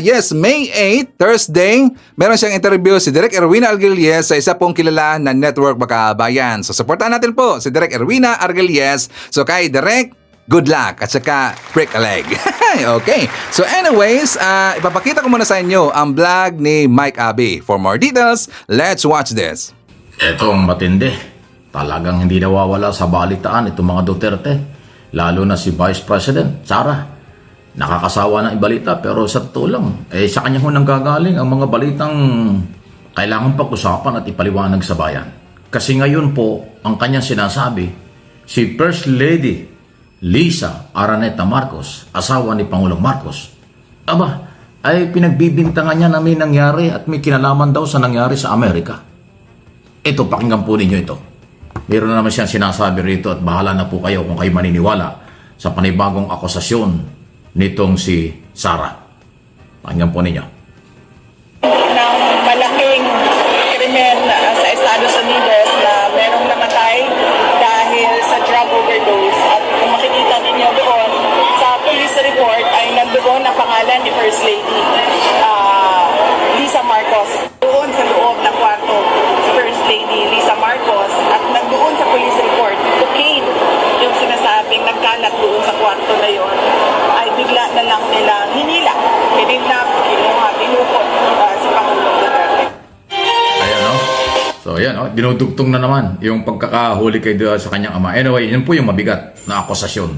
Yes, May 8, Thursday, meron siyang interview si Direk Erwina Argilies sa isa pong kilala na network, mga kababayan. So, supportan natin po si Direk Erwina Argilies. So, kay Direk, good luck at saka break a leg. Okay. So anyways, ipapakita ko muna sa inyo ang vlog ni Mike Abbey. For more details, let's watch this. Ito ang matindi. Talagang hindi nawawala sa balitaan itong mga Duterte. Lalo na si Vice President Sara. Nakakasawa ng ibalita pero sa totoo lang, sa kanya ho nanggagaling ang mga balitang kailangan pag-usapan at ipaliwanag sa bayan. Kasi ngayon po, ang kanyang sinasabi, si First Lady Lisa Araneta Marcos, asawa ni Pangulong Marcos, ay pinagbibintangan niya na may nangyari at may kinalaman daw sa nangyari sa Amerika. Ito, pakinggan po ninyo ito. Meron na naman siyang sinasabi rito at bahala na po kayo kung kayo maniniwala sa panibagong akusasyon nitong si Sara. Pakinggan po ninyo. Ng malaking krimen sa Estados Unidos na merong namatay dahil sa drug overdose. At kung makikita ninyo doon, sa police report ay nandoon ang pangalan ni First Lady Lisa Marcos. Doon sa loob ng kwarto, si First Lady Lisa Marcos, at nandoon sa police report, cocaine yung sinasabing nagkalat doon sa kwarto na yon, ay bigla na lang nilang hinila, kinidnap, kinuha, dinukot si Pangulong Duterte. Ayan, no? So, ayan, no? Dinudugtong na naman yung pagkakahuli kay sa kanyang ama. Anyway, yun po yung mabigat na akusasyon.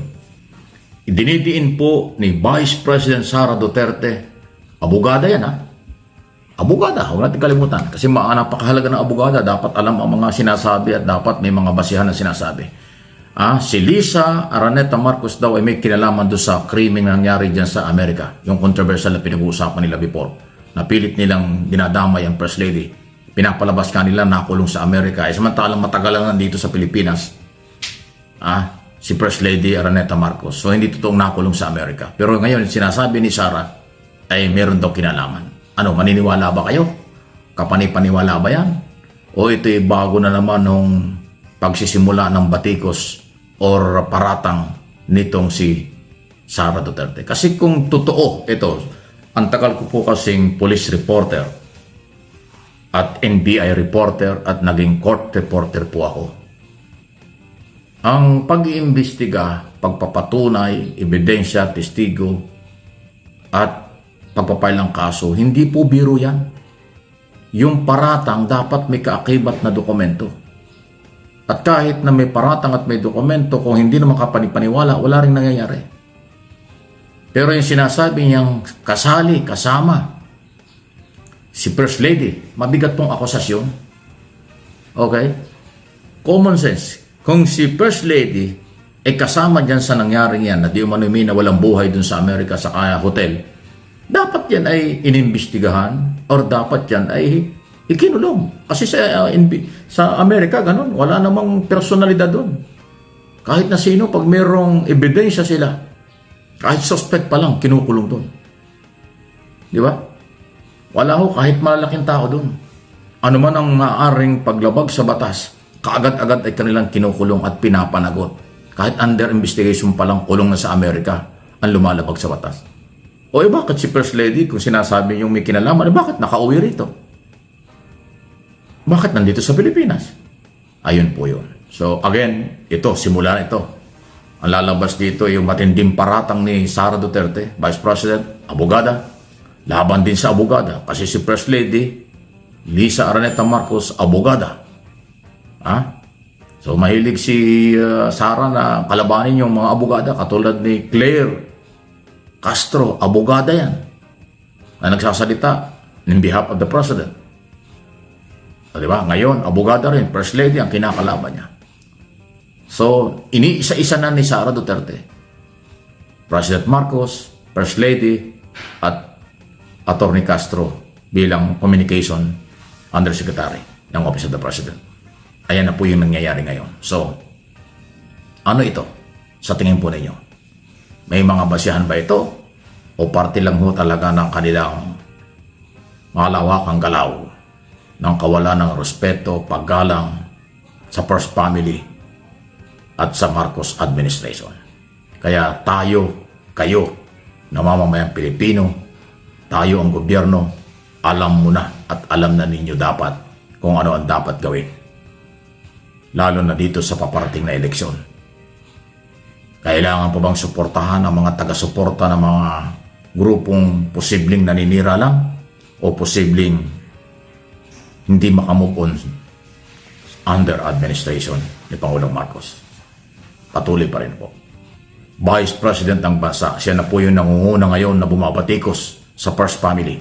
Dinidiin po ni Vice President Sara Duterte, abogada yan, ha? Abogada, huwag natin kalimutan. Kasi napakahalaga ng abogada, dapat alam ang mga sinasabi at dapat may mga basihan na sinasabi. Si Lisa Araneta Marcos daw ay may kinalaman doon sa krimen na nangyari dyan sa Amerika. Yung controversial na pinag-uusapan nila before. Napilit nilang dinadamay ang First Lady. Pinapalabas ka nila, nakulong sa Amerika. Samantalang matagal lang nandito sa Pilipinas. Si First Lady Araneta Marcos. So hindi totoong nakulong sa Amerika. Pero ngayon, sinasabi ni Sara ay meron daw kinalaman. Maniniwala ba kayo? Kapanipaniwala ba yan? O ito'y bago na naman nung pagsisimula ng batikos or paratang nitong si Sara Duterte. Kasi kung totoo, ito, ang tagal ko po kasing police reporter at NBI reporter at naging court reporter po ako. Ang pag-iimbestiga, pagpapatunay, ebidensya, testigo, at pagpapail ng kaso, hindi po biro yan. Yung paratang dapat may kaakibat na dokumento. At kahit na may paratang at may dokumento, kung hindi naman kapanipaniwala, wala rin nangyayari. Pero yung sinasabi niyang kasali, kasama, si First Lady, mabigat pong akusasyon. Okay? Common sense. Kung si First Lady ay kasama dyan sa nangyaring yan, na di umano na walang buhay dun sa Amerika sa kaya hotel, dapat yan ay inimbestigahan or dapat yan ay ikinulong. Kasi sa Amerika, ganun. Wala namang personalidad dun. Kahit na sino, pag mayroong ebidensya sila, kahit suspect pa lang, kinukulong dun. Di ba? Wala ho kahit malaking tao dun. Ano man ang maaring paglabag sa batas, kaagad-agad ay kanilang kinukulong at pinapanagot. Kahit under investigation pa lang kulong na sa Amerika ang lumalabag sa batas. O bakit si First Lady, kung sinasabi yung may kinalaman, bakit nakauwi rito? Bakit nandito sa Pilipinas? Ayun po yun. So again, simula na ito. Ang lalabas dito yung matinding paratang ni Sara Duterte, Vice President, abogada. Laban din sa abogada. Kasi si First Lady, Lisa Araneta Marcos, abogada. So mahilig si Sara na kalabanin yung mga abogada katulad ni Claire Castro, abogada yan, na nagsasalita in behalf of the President. Diba? Ngayon, abogada rin, First Lady ang kinakalaban niya. So, iniisa-isa na ni Sara Duterte, President Marcos, First Lady, at Attorney Castro bilang Communication Undersecretary ng Office of the President. Ayan na po yung nangyayari ngayon. So, ano ito sa tingin po ninyo? May mga basihan ba ito? O parte lang ho talaga ng kanilang malawakang galaw ng kawalan ng respeto, paggalang sa First Family at sa Marcos administration? Kaya tayo, kayo, na mamamayang Pilipino, tayo ang gobyerno, alam mo na at alam na ninyo dapat kung ano ang dapat gawin. Lalo na dito sa paparating na eleksyon. Kailangan pa bang suportahan ang mga taga-suporta ng mga grupong posibleng naninira lang o posibleng hindi makamove on under administration ni Pangulong Marcos? Patuloy pa rin po. Vice President ng bansa, siya na po yung nangunguna ngayon na bumabatikos sa First Family.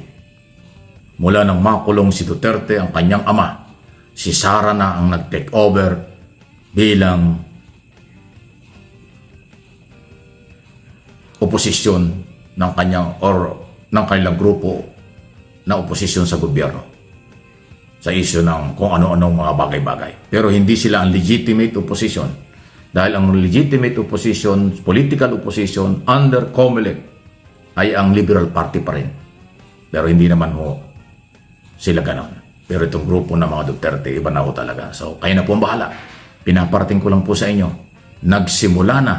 Mula nang makulong si Duterte, ang kanyang ama, si Sara na ang nag-take over bilang oposisyon ng kanyang or ng kanilang grupo na oposisyon sa gobyerno sa isyu ng kung ano-anong mga bagay-bagay. Pero hindi sila ang legitimate opposition dahil ang legitimate opposition, political opposition under COMELEC ay ang Liberal Party pa rin. Pero hindi naman ho sila ganon. Pero itong grupo ng mga Duterte, iba na ho talaga. So, kayo na po ang bahala. Pinaparating ko lang po sa inyo, nagsimula na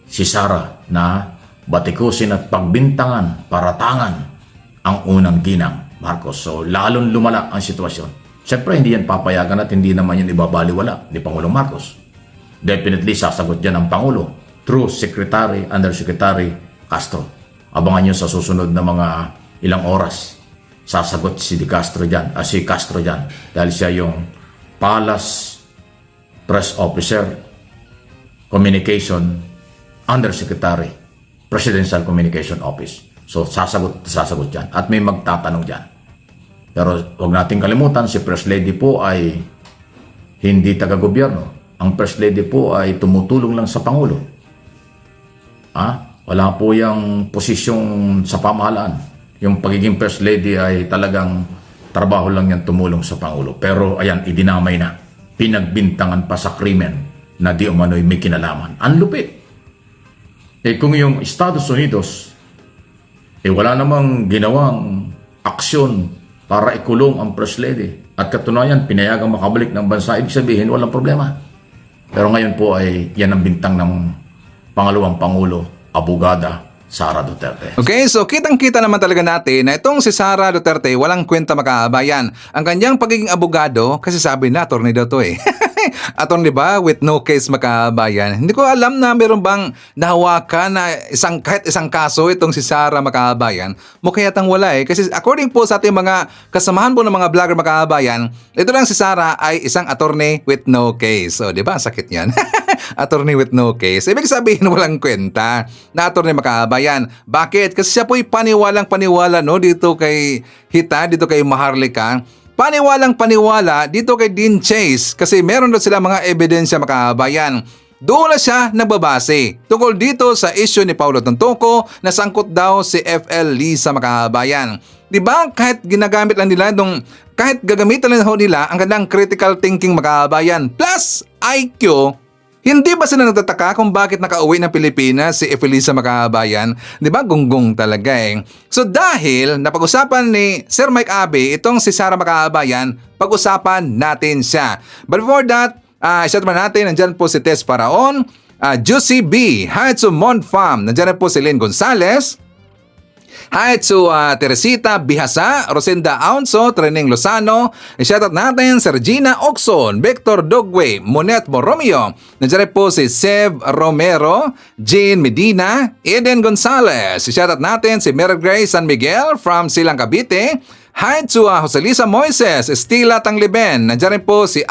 si Sara na batikusin at pagbintangan, paratangan ang unang ginang Marcos. So, lalong lumala ang sitwasyon. Siyempre, hindi yan papayagan at hindi naman yan ibabaliwala ni Pangulong Marcos. Definitely, sasagot dyan ang Pangulo through Secretary, Undersecretary Castro. Abangan nyo sa susunod na mga ilang oras. Sasagot si Castro dyan, si Castro dyan, dahil siya yung Palace Press Officer, Communication Undersecretary, Presidential Communication Office. So, sasagot dyan. At may magtatanong dyan. Pero huwag nating kalimutan, si First Lady po ay hindi taga-gobyerno. Ang First Lady po ay tumutulong lang sa Pangulo. Wala po yung posisyong sa pamahalaan. Yung pagiging First Lady ay talagang trabaho lang yan tumulong sa Pangulo. Pero ayan, idinamay na. Pinagbintangan pa sa krimen na di umano'y may kinalaman. Ang lupit. Kung yung Estados Unidos, wala namang ginawang aksyon para ikulong ang First Lady. At katunayan, pinayagang makabalik ng bansa, ibig sabihin, walang problema. Pero ngayon po ay yan ang bintang ng pangalawang Pangulo, Abogada Sara Duterte. Okay, so kitang-kita naman talaga natin na itong si Sara Duterte walang kwenta makaabayan. Ang kanyang pagiging abogado, kasi sabi na, attorney daw to eh. Attorney ba? With no case makaabayan. Hindi ko alam na meron bang nahawakan na kahit isang kaso itong si Sara makaabayan. Mukha yatang wala eh. Kasi according po sa ating mga kasamahan po ng mga vlogger makaabayan, ito lang si Sara ay isang attorney with no case. So, di ba? Sakit yan. Attorney with no case. Ibig sabihin walang kwenta na attorney makaabayan. Bakit? Kasi siya po'y paniwalang-paniwala no, dito kay Hita, dito kay Maharlika. Paniwalang-paniwala dito kay Dean Chase kasi meron doon sila mga ebidensya makaabayan. Doon na siya nagbabase tungkol dito sa issue ni Paulo Tontoco na sangkot daw si FL Lisa makaabayan. Diba kahit ginagamit lang nila kahit gagamitan lang nila ang kanilang critical thinking makaabayan plus IQ, hindi ba sila nagtataka kung bakit nakauwi ng Pilipinas si Efelisa makaabayan? Di ba gunggong talaga eh. So dahil napag-usapan ni Sir Mike Abe itong si Sara makaabayan, pag-usapan natin siya. But before that, shout naman natin, nandyan po si Tess Faraon, Juicy B, hi to Monfam, nandyan po si Lynn Gonzalez, hi to Teresita Bihasa, Rosenda Aunso, Trening Lozano, shoutout natin si Regina Oxon, Victor Dogwe, Monet Moromio, nandiyan po si Sev Romero, Jane Medina, Eden Gonzalez, shoutout natin si Mary Grace San Miguel from Silang Cavite, hi to Joselisa Moises, Estila Tangliben, nandiyan po si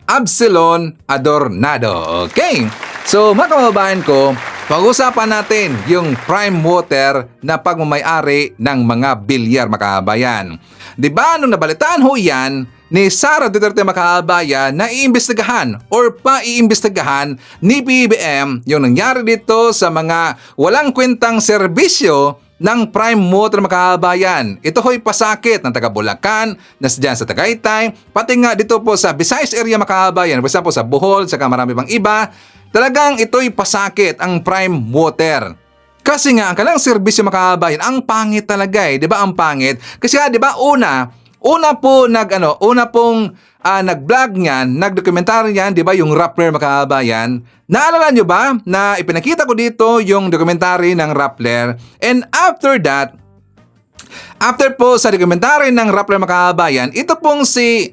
Absalon Adornado. Okay, so mga kababayan ko, pag-usapan natin yung prime water na pagmamayari ng mga bilyar makaabayan. Diba nung nabalitaan ho yan ni Sara Duterte makaabayan na iimbestigahan or paiimbestigahan ni BBM yung nangyari dito sa mga walang kwentang serbisyo ng prime water makaabayan. Ito ho'y pasakit ng taga Bulacan, nasdyan sa Tagaytay, pati nga dito po sa Visayas area makaabayan, basta po sa Bohol, saka marami pang iba. Talagang ito'y pasakit ang prime water. Kasi nga ang kanilang serbisyo makaabayan, ang pangit talaga eh, 'di ba? Ang pangit. Kasi 'di ba una pong nag-vlog niyan, nag-documentary niyan, 'di ba, yung Rappler makaabayan. Naalala nyo ba na ipinakita ko dito yung documentary ng Rappler, and after po sa dokumentary ng Rappler makaabayan, ito pong si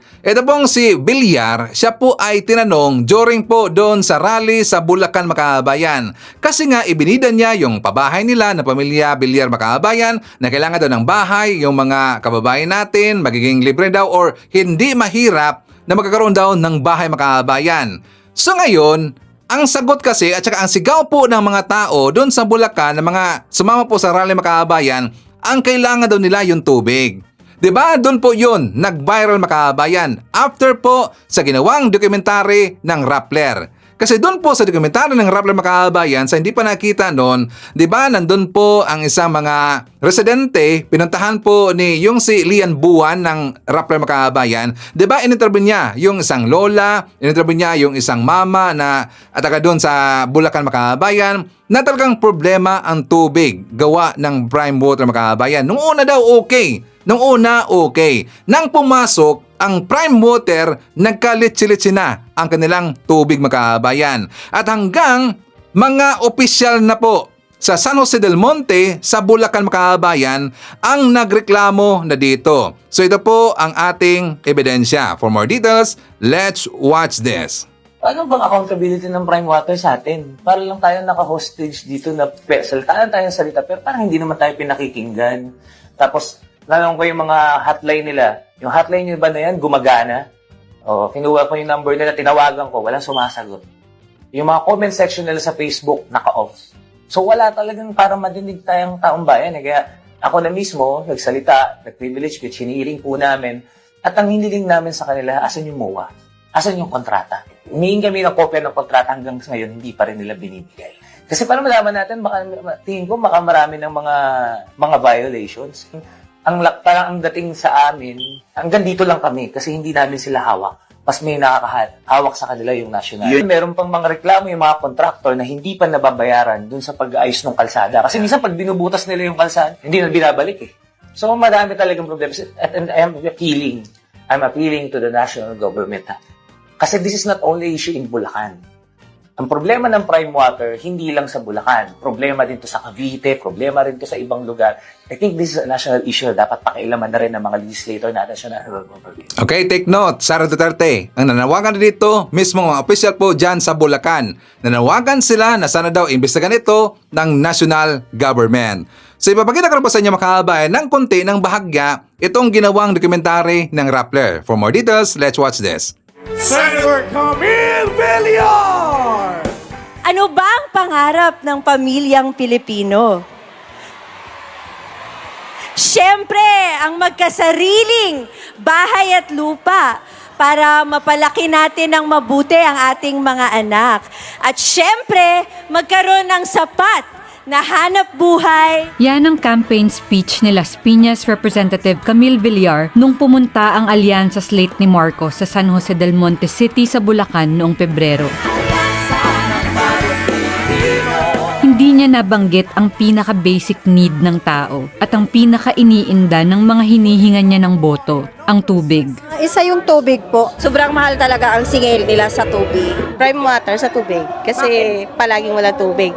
Villar, siya po ay tinanong during po doon sa rally sa Bulacan makaabayan. Kasi nga ibinida niya yung pabahay nila na pamilya Villar makaabayan na kailangan daw ng bahay, yung mga kababayan natin magiging libre daw or hindi mahirap na magkakaroon daw ng bahay makaabayan. So ngayon, ang sagot kasi at saka ang sigaw po ng mga tao doon sa Bulacan na mga sumama po sa rally makaabayan, ang kailangan daw nila yung tubig. Diba? Doon po yun, nag-viral makaabayan after po sa ginawang dokumentary ng Rappler. Kasi doon po sa dokumentary ng Rappler makaabayan, sa hindi pa nakita noon, diba, nandun po ang isang mga residente, pinuntahan po ni yung si Lian Buwan ng Rappler makaabayan. Diba, in-interview niya yung isang lola, in-interview niya yung isang mama na ataga doon sa Bulacan makaabayan, na talagang problema ang tubig gawa ng prime water makaabayan. Nung una daw okay. Nang pumasok ang prime water, nagkalitsi-litsi na ang kanilang tubig makaabayan. At hanggang mga opisyal na po sa San Jose del Monte, sa Bulacan makaabayan, ang nagreklamo na dito. So ito po ang ating ebidensya. For more details, let's watch this. Ano bang accountability ng Prime Water sa atin? Para lang tayo naka-hostage dito na saltaan tayo ng salita pero parang hindi naman tayo pinakikinggan. Tapos, lalong ko yung mga hotline nila. Yung hotline nyo ba na yan, gumagana? O, kinuha ko yung number nila, tinawagan ko, walang sumasagot. Yung mga comment section nila sa Facebook, naka-off. So, wala talagang para madinig tayong taong bayan. Kaya, ako na mismo, nagsalita, nag-privilege, hinihiling po namin. At ang hiniling namin sa kanila, asan yung MOA? Asan yung kontrata? Humihingi kami ng kopya ng kontrata hanggang ngayon, hindi pa rin nila binibigay. Kasi para malaman natin, tingin ko, marami ng mga violations. Parang ang dating sa amin, hanggang dito lang kami kasi hindi namin sila hawak. Mas may nakakahawak sa kanila yung national. Meron pang mga reklamo yung mga contractor na hindi pa nababayaran dun sa pag-ayos ng kalsada. Kasi minsan pag binubutas nila yung kalsada, hindi na binabalik eh. So madami talagang problema. And I'm appealing to the national government. Kasi this is not only issue in Bulacan. Ang problema ng prime water, hindi lang sa Bulacan. Problema din to sa Cavite, problema rin to sa ibang lugar. I think this is a national issue na dapat pakialaman na rin ng mga legislator natin sa national government. Okay, take note, Sara Duterte. Ang nanawagan dito, mismo mga official po dyan sa Bulacan. Nanawagan sila na sana daw imbestigan ito ng national government. So ipapakita ko na po sa inyo mga kababayan ng konti ng bahagya itong ginawang dokumentary ng Rappler. For more details, let's watch this. Senator Camille Villar! Ano ba ang pangarap ng pamilyang Pilipino? Siyempre, ang magkasariling bahay at lupa para mapalaki natin ng mabuti ang ating mga anak. At siyempre, magkaroon ng sapat na hanap buhay. Yan ang campaign speech ni Las Piñas Representative Camille Villar nung pumunta ang alyansa slate ni Marcos sa San Jose del Monte City sa Bulacan noong Pebrero. Hindi niya nabanggit ang pinaka-basic need ng tao at ang pinaka-iniinda ng mga hinihingan niya ng boto, ang tubig. Isa yung tubig po. Sobrang mahal talaga ang singil nila sa tubig. Prime water sa tubig kasi palaging wala tubig.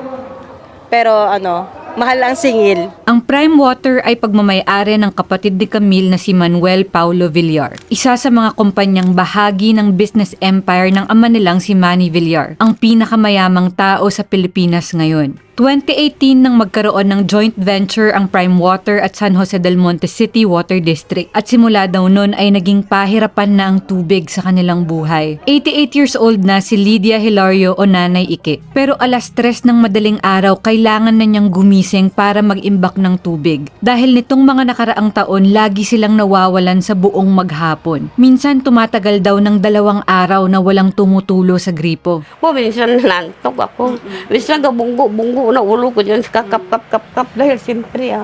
Pero mahal ang singil. Ang Prime Water ay pagmamayari ng kapatid ni Camille na si Manuel Paulo Villar, isa sa mga kumpanyang bahagi ng business empire ng ama nilang si Manny Villar, ang pinakamayamang tao sa Pilipinas ngayon. 2018 nang magkaroon ng joint venture ang Prime Water at San Jose del Monte City Water District at simula daw noon ay naging pahirapan na ang tubig sa kanilang buhay. 88 years old na si Lydia Hilario o Nanay Ike, pero alas 3 ng madaling araw kailangan na niyang gumising para mag-imbak ng tubig. Dahil nitong mga nakaraang taon lagi silang nawawalan sa buong maghapon. Minsan tumatagal daw ng 2 araw na walang tumutulo sa gripo. Minsan nantok ako. Minsan bunggo na ulo ko dyan sa kap dahil siyempre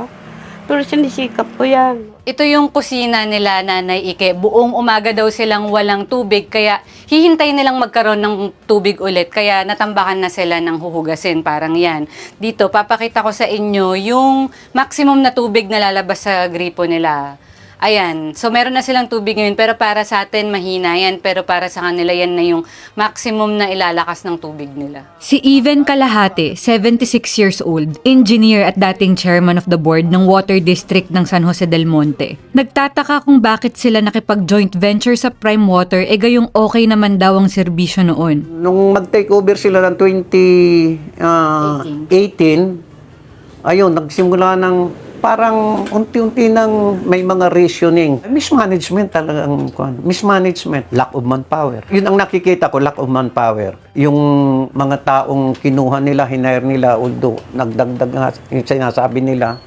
pero sinisikap ko yan. Ito yung kusina nila, Nanay Ike. Buong umaga daw silang walang tubig, kaya hihintay nilang magkaroon ng tubig ulit. Kaya natambakan na sila ng huhugasin, parang yan. Dito, papakita ko sa inyo yung maximum na tubig na lalabas sa gripo nila. Ayan, so meron na silang tubig ngayon, pero para sa atin mahina yan, pero para sa kanila yan na yung maximum na ilalakas ng tubig nila. Si Even Kalahate, 76 years old, engineer at dating chairman of the board ng Water District ng San Jose del Monte. Nagtataka kung bakit sila nakipag-joint venture sa Prime Water, gayong okay naman daw ang serbisyo noon. Nung mag-take over sila ng 2018, ayun, nagsimula ng parang unti-unti nang may mga rationing. Mismanagement talagang, mismanagement, lack of manpower. Yun ang nakikita ko, lack of manpower. Yung mga taong kinuha nila, hinire nila, although nagdagdag nga, yung sinasabi nila,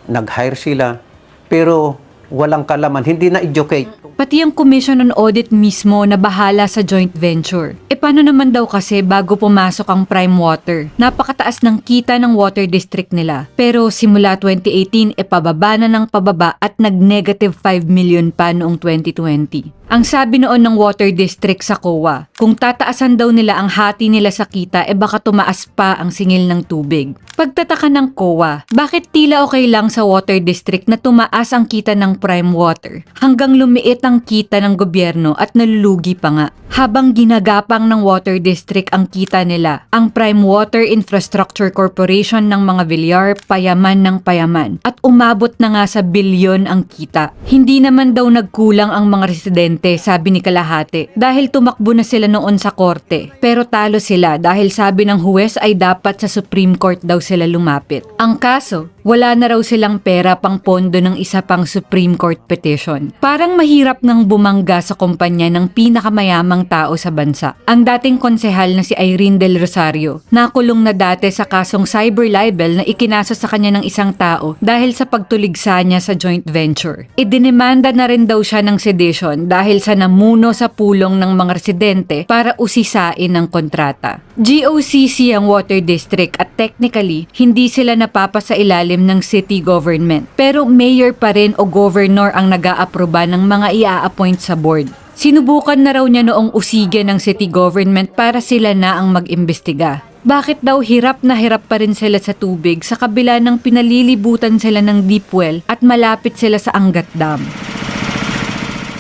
nag-hire sila, pero walang kalaman, hindi na-educate. Pati ang Commission on Audit mismo na bahala sa joint venture. Paano naman daw kasi bago pumasok ang Prime Water? Napakataas ng kita ng water district nila. Pero simula 2018, pababa na ng pababa at nag-negative 5 million pa noong 2020. Ang sabi noon ng Water District sa COA, kung tataasan daw nila ang hati nila sa kita, baka tumaas pa ang singil ng tubig. Pagtataka ng COA, bakit tila okay lang sa Water District na tumaas ang kita ng Prime Water hanggang lumiit ang kita ng gobyerno at nalulugi pa nga? Habang ginagapang ng Water District ang kita nila, ang Prime Water Infrastructure Corporation ng mga Villar payaman ng payaman at umabot na nga sa bilyon ang kita. Hindi naman daw nagkulang ang mga residente, sabi ni Kalahate, dahil tumakbo na sila noon sa korte. Pero talo sila dahil sabi ng huwes ay dapat sa Supreme Court daw sila lumapit. Ang kaso, wala na raw silang pera pang pondo ng isa pang Supreme Court petition. Parang mahirap ngang bumangga sa kumpanya ng pinakamayamang tao sa bansa. Ang dating konsehal na si Irene Del Rosario, nakulong na dati sa kasong cyber libel na ikinaso sa kanya ng isang tao dahil sa pagtuligsa niya sa joint venture. Idinemanda na rin daw siya ng sedition dahil sa namuno sa pulong ng mga residente para usisain ang kontrata. GOCC ang Water District at technically, hindi sila napapasa ilalim ng city government. Pero mayor pa rin o governor ang nag-aaproba ng mga ia-appoint sa board. Sinubukan na raw niya noong usigin ng city government para sila na ang mag-imbestiga. Bakit daw hirap na hirap pa rin sila sa tubig sa kabila ng pinalilibutan sila ng deep well at malapit sila sa Angat Dam?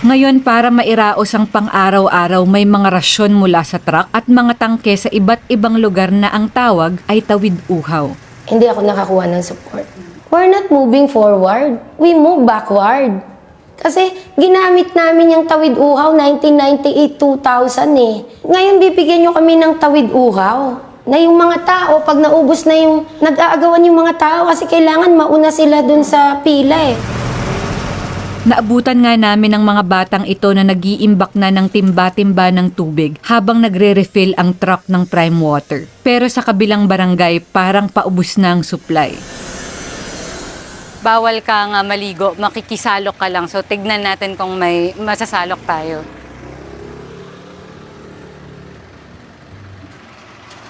Ngayon para mairaos ang pang-araw-araw may mga rasyon mula sa truck at mga tangke sa iba't ibang lugar na ang tawag ay tawid uhaw. Hindi ako nakakuha ng support. We're not moving forward. We move backward. Kasi ginamit namin yung tawid uhaw 1998-2000 eh. Ngayon bibigyan nyo kami ng tawid uhaw. Na yung mga tao, pag naubos na yung nag-aagawan yung mga tao kasi kailangan mauna sila dun sa pila eh. Naabutan nga namin ang mga batang ito na nag-iimbak na ng timba-timba ng tubig habang nagre-refill ang truck ng Prime Water. Pero sa kabilang barangay, parang paubos na ang supply. Bawal ka nga maligo, makikisalok ka lang. So tignan natin kung may masasalok tayo.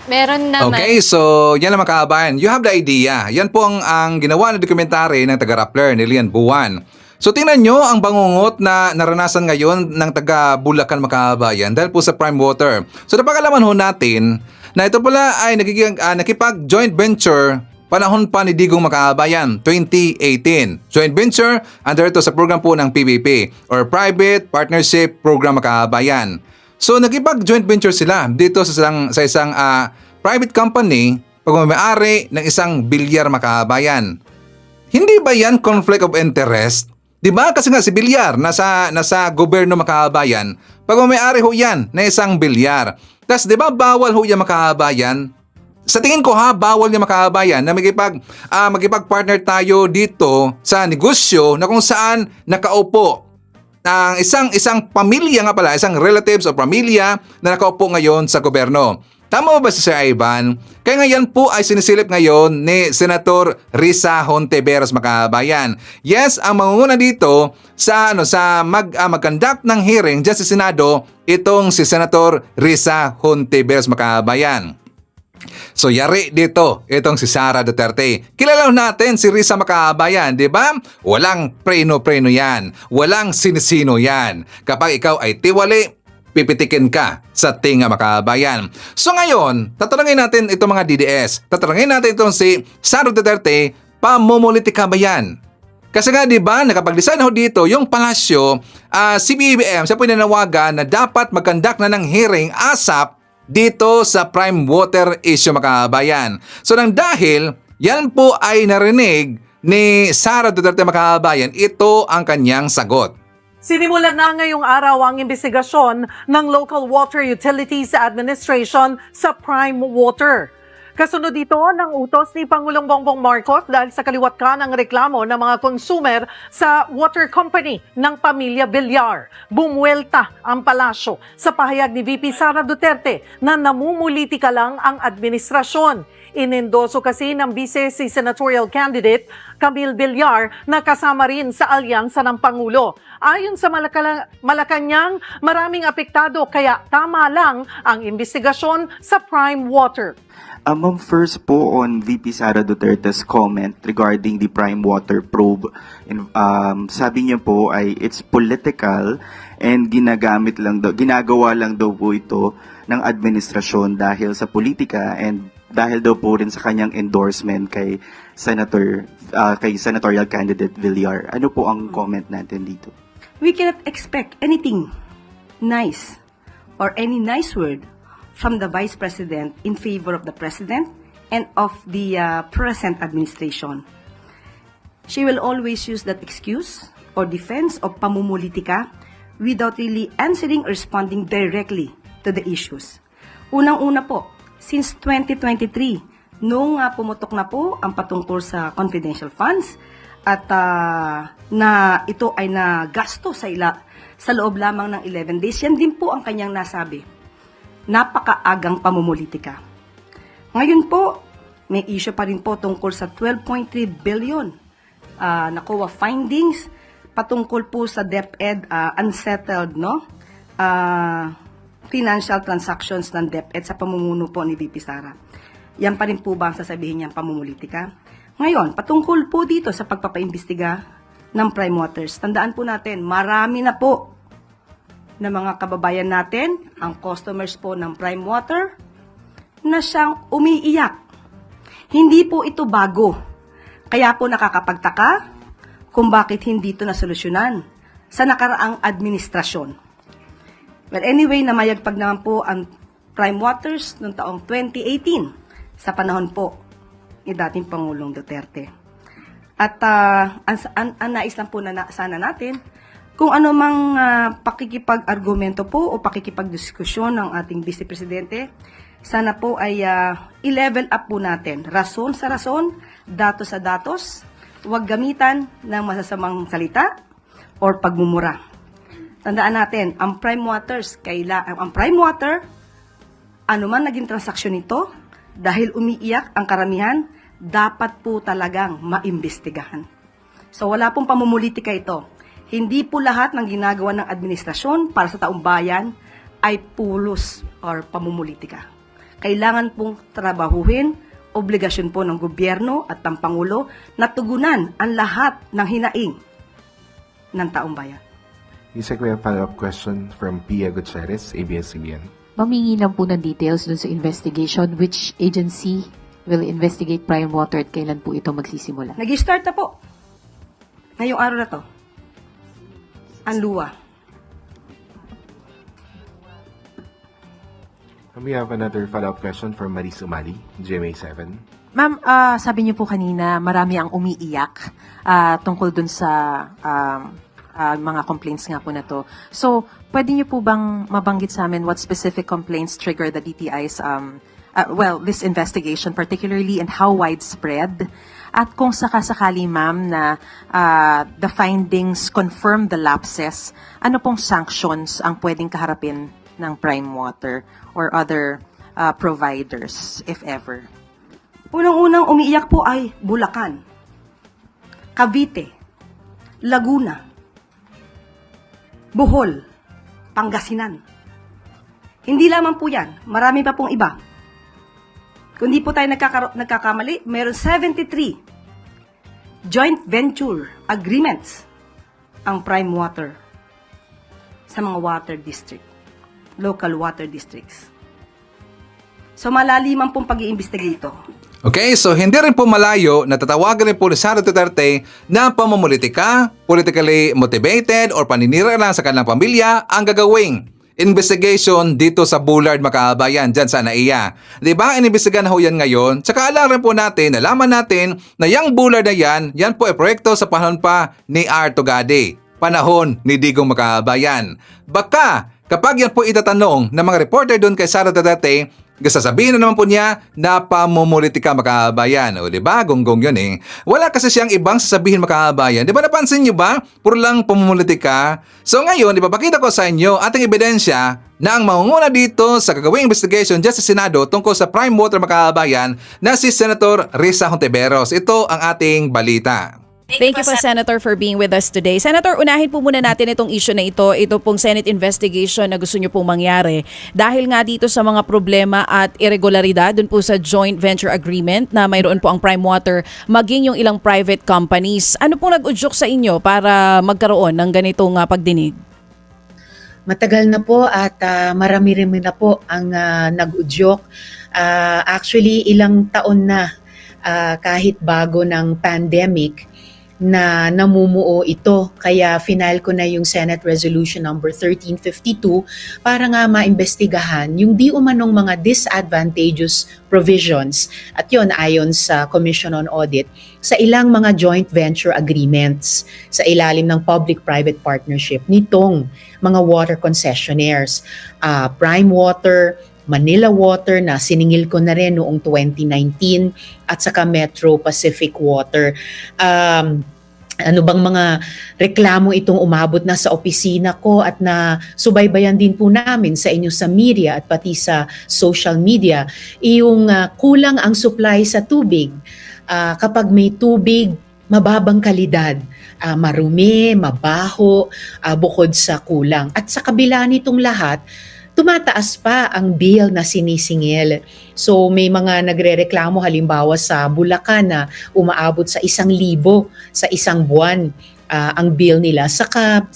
Meron naman. Okay, so yan lang mga kabayan. You have the idea. Yan po ang ginawa na dokumentary ng taga-Rappler ni Lian Buwan. So tingnan nyo ang bangungot na naranasan ngayon ng taga-Bulacan mga kabayan dahil po sa Prime Water. So napakalaman ho natin na ito pala ay nakipag-joint venture panahon pa ni Digong mga kabayan, 2018. Joint venture under ito sa program po ng PPP or Private Partnership Program mga kabayan. So nakipag-joint venture sila dito sa isang private company pagmamayari ng isang bilyar mga kabayan. Hindi ba yan conflict of interest? Di ba? Kasi nga si bilyar nasa gobyerno mga kabayan, pagmamayari ho yan na isang bilyar. Tapos di ba bawal ho yan mga kabayan? Sa tingin ko bawal yung mga kabayan na magkipag-partner tayo dito sa negosyo na kung saan nakaupo ang isang pamilya nga pala, isang relatives o pamilya na nakaupo ngayon sa gobyerno. Tama ba si Sir Ivan? Kaya ngayon po ay sinisilip ngayon ni Senator Risa Hontiveros mga kabayan. Yes, ang mangunguna dito sa mag-conduct ng hearing dyan sa Senado, itong si Senator Risa Hontiveros mga kabayan. So yari dito, itong si Sara Duterte. Kilala natin si Risa Makabayan, di ba? Walang preno-preno yan. Walang sinisino yan. Kapag ikaw ay tiwali, pipitikin ka sa tinga Makabayan. So ngayon, tatanungin natin itong mga DDS. Tatanungin natin itong si Sara Duterte, pamumulitika ba yan? Kasi nga di ba nakapag-design ho dito yung palasyo, si BBM siya po nanawagan na dapat mag-conduct na ng hearing ASAP dito sa Prime Water issue mga kabayan. So nang dahil yan po ay narinig ni Sara Duterte mga kabayan, ito ang kanyang sagot. Sinimulan na ngayong araw ang investigasyon ng Local Water Utilities Administration sa Prime Water. Kasunod dito ng utos ni Pangulong Bongbong Marcos dahil sa kaliwat ka ng reklamo ng mga consumer sa water company ng pamilya Villar. Bumuelta ang palasyo sa pahayag ni VP Sara Duterte na namumulitika lang ang administrasyon. Inendoso kasi ng vice si senatorial candidate Camille Villar na kasama rin sa alyansa ng Pangulo. Ayon sa Malacanang, maraming apektado kaya tama lang ang investigasyon sa Prime Water. Ma'am, first po on VP Sara Duterte's comment regarding the Prime Water probe. Sabi niya po ay it's political and ginagawa lang daw po ito ng administrasyon dahil sa politika and dahil daw po rin sa kanyang endorsement kay senatorial candidate Villar. Ano po ang comment natin dito? We cannot expect anything nice or any nice word from the Vice President in favor of the President and of the present administration. She will always use that excuse or defense of pamumulitika without really answering or responding directly to the issues. Unang-una po, since 2023, nung pumutok na po ang patungkol sa confidential funds at na ito ay nagasto sa loob lamang ng 11 days, yan din po ang kanyang nasabi. Napakaagang pamumulitika. Ngayon po, may issue pa rin po tungkol sa 12.3 billion nakuha findings patungkol po sa DepEd unsettled financial transactions ng DepEd sa pamumuno po ni VP Sara. Yan pa rin po ba ang sasabihin niyang pamumulitika? Ngayon, patungkol po dito sa pagpapaimbestiga ng Prime Waters, tandaan po natin, marami na po na mga kababayan natin, ang customers po ng Prime Water, na siyang umiiyak. Hindi po ito bago. Kaya po nakakapagtaka kung bakit hindi ito nasolusyonan sa nakaraang administrasyon. Well, anyway, namayagpag naman po ang Prime Waters noong taong 2018 sa panahon po ni dating Pangulong Duterte. At ang nais lang po sana natin, kung ano mang pakikipag-argumento po o pakikipag-diskusyon ng ating Vice Presidente, sana po ay i-level up po natin. Rason sa rason, datos sa datos, huwag gamitan ng masasamang salita or pagmumura. Tandaan natin, ang Prime Water, ano man naging transaksyon nito, dahil umiiyak ang karamihan, dapat po talagang maimbestigahan. So wala pong pamumulitika ito. Hindi po lahat ng ginagawa ng administrasyon para sa taong bayan ay pulos or pamumulitika. Kailangan pong trabahuhin, obligasyon po ng gobyerno at ng Pangulo na tugunan ang lahat ng hinaing ng taong bayan. Yusek, we have a follow-up question from Pia Gutierrez, ABS-CBN. Mamingi lang po ng details dun sa investigation. Which agency will investigate Prime Water at kailan po ito magsisimula? Nag-start na po. Ngayong araw na to. Ang luwa. We have another follow-up question from Maris Umali, GMA7. Ma'am, sabi niyo po kanina, marami ang umiiyak tungkol dun sa mga complaints nga po na to. So, pwede niyo po bang mabanggit sa amin what specific complaints trigger the DTI's, this investigation particularly, and how widespread? At kung sakasakali, ma'am, na the findings confirm the lapses, ano pong sanctions ang pwedeng kaharapin ng Prime Water or other providers, if ever? Unang-unang umiiyak po ay Bulacan, Cavite, Laguna, Bohol, Pangasinan. Hindi lamang po yan, marami pa pong iba. Kung di po tayo nagkakamali, meron 73 joint venture agreements ang Prime Water sa mga water district, local water districts. So malaliman pong pag-iimbestiga ito. Okay, so hindi rin po malayo na tatawagan rin po ni Sara Duterte na pamumulitika, politically motivated or paninira lang sa kanilang pamilya ang gagawing investigation dito sa Bullard, Makabayan, dyan sa NAIA. Diba? Inimbestigahan ho yan ngayon. Tsaka alam rin po natin, nalaman natin na yung Bullard na yan po ay proyekto sa panahon pa ni R. Tugade. Panahon ni Digong Makabayan. Baka kapag yan po itatanong ng mga reporter doon kay Sara Duterte, sasabihin na naman po niya na pamumulitika, Makabayan. O diba? Gonggong yun eh. Wala kasi siyang ibang sasabihin, Makabayan. Diba napansin niyo ba? Puro lang pamumulitika. So ngayon, ipapakita ko sa inyo ating ebidensya na ang mangunguna dito sa gagawing investigation dyan sa Senado tungkol sa Prime Water, Makabayan na si Senator Risa Hontiveros. Ito ang ating balita. Thank you po, Senator, for being with us today. Senator, unahin po muna natin itong issue na ito. Ito pong Senate investigation na gusto niyo pong mangyari. Dahil nga dito sa mga problema at irregularidad dun po sa joint venture agreement na mayroon po ang Prime Water, maging yung ilang private companies. Ano pong nag-udyok sa inyo para magkaroon ng ganitong pagdinig? Matagal na po at marami-rami na po ang nag-udyok. Actually, ilang taon na kahit bago ng pandemic, na namumuo ito. Kaya final ko na yung Senate Resolution number 1352 para nga maimbestigahan yung di umanong mga disadvantageous provisions, at yun ayon sa Commission on Audit, sa ilang mga joint venture agreements sa ilalim ng public-private partnership nitong mga water concessionaires. Prime Water, Manila Water na siningil ko na rin noong 2019 at saka Metro Pacific Water. Ano bang mga reklamo itong umabot na sa opisina ko at na subaybayan din po namin sa inyo sa media at pati sa social media, yung kulang ang supply sa tubig. Kapag may tubig, mababang kalidad, marumi, mabaho, bukod sa kulang. At sa kabila nitong lahat, tumataas pa ang bill na sinisingil. So may mga nagrereklamo halimbawa sa Bulacan na umaabot sa 1,000 sa isang buwan ang bill nila sa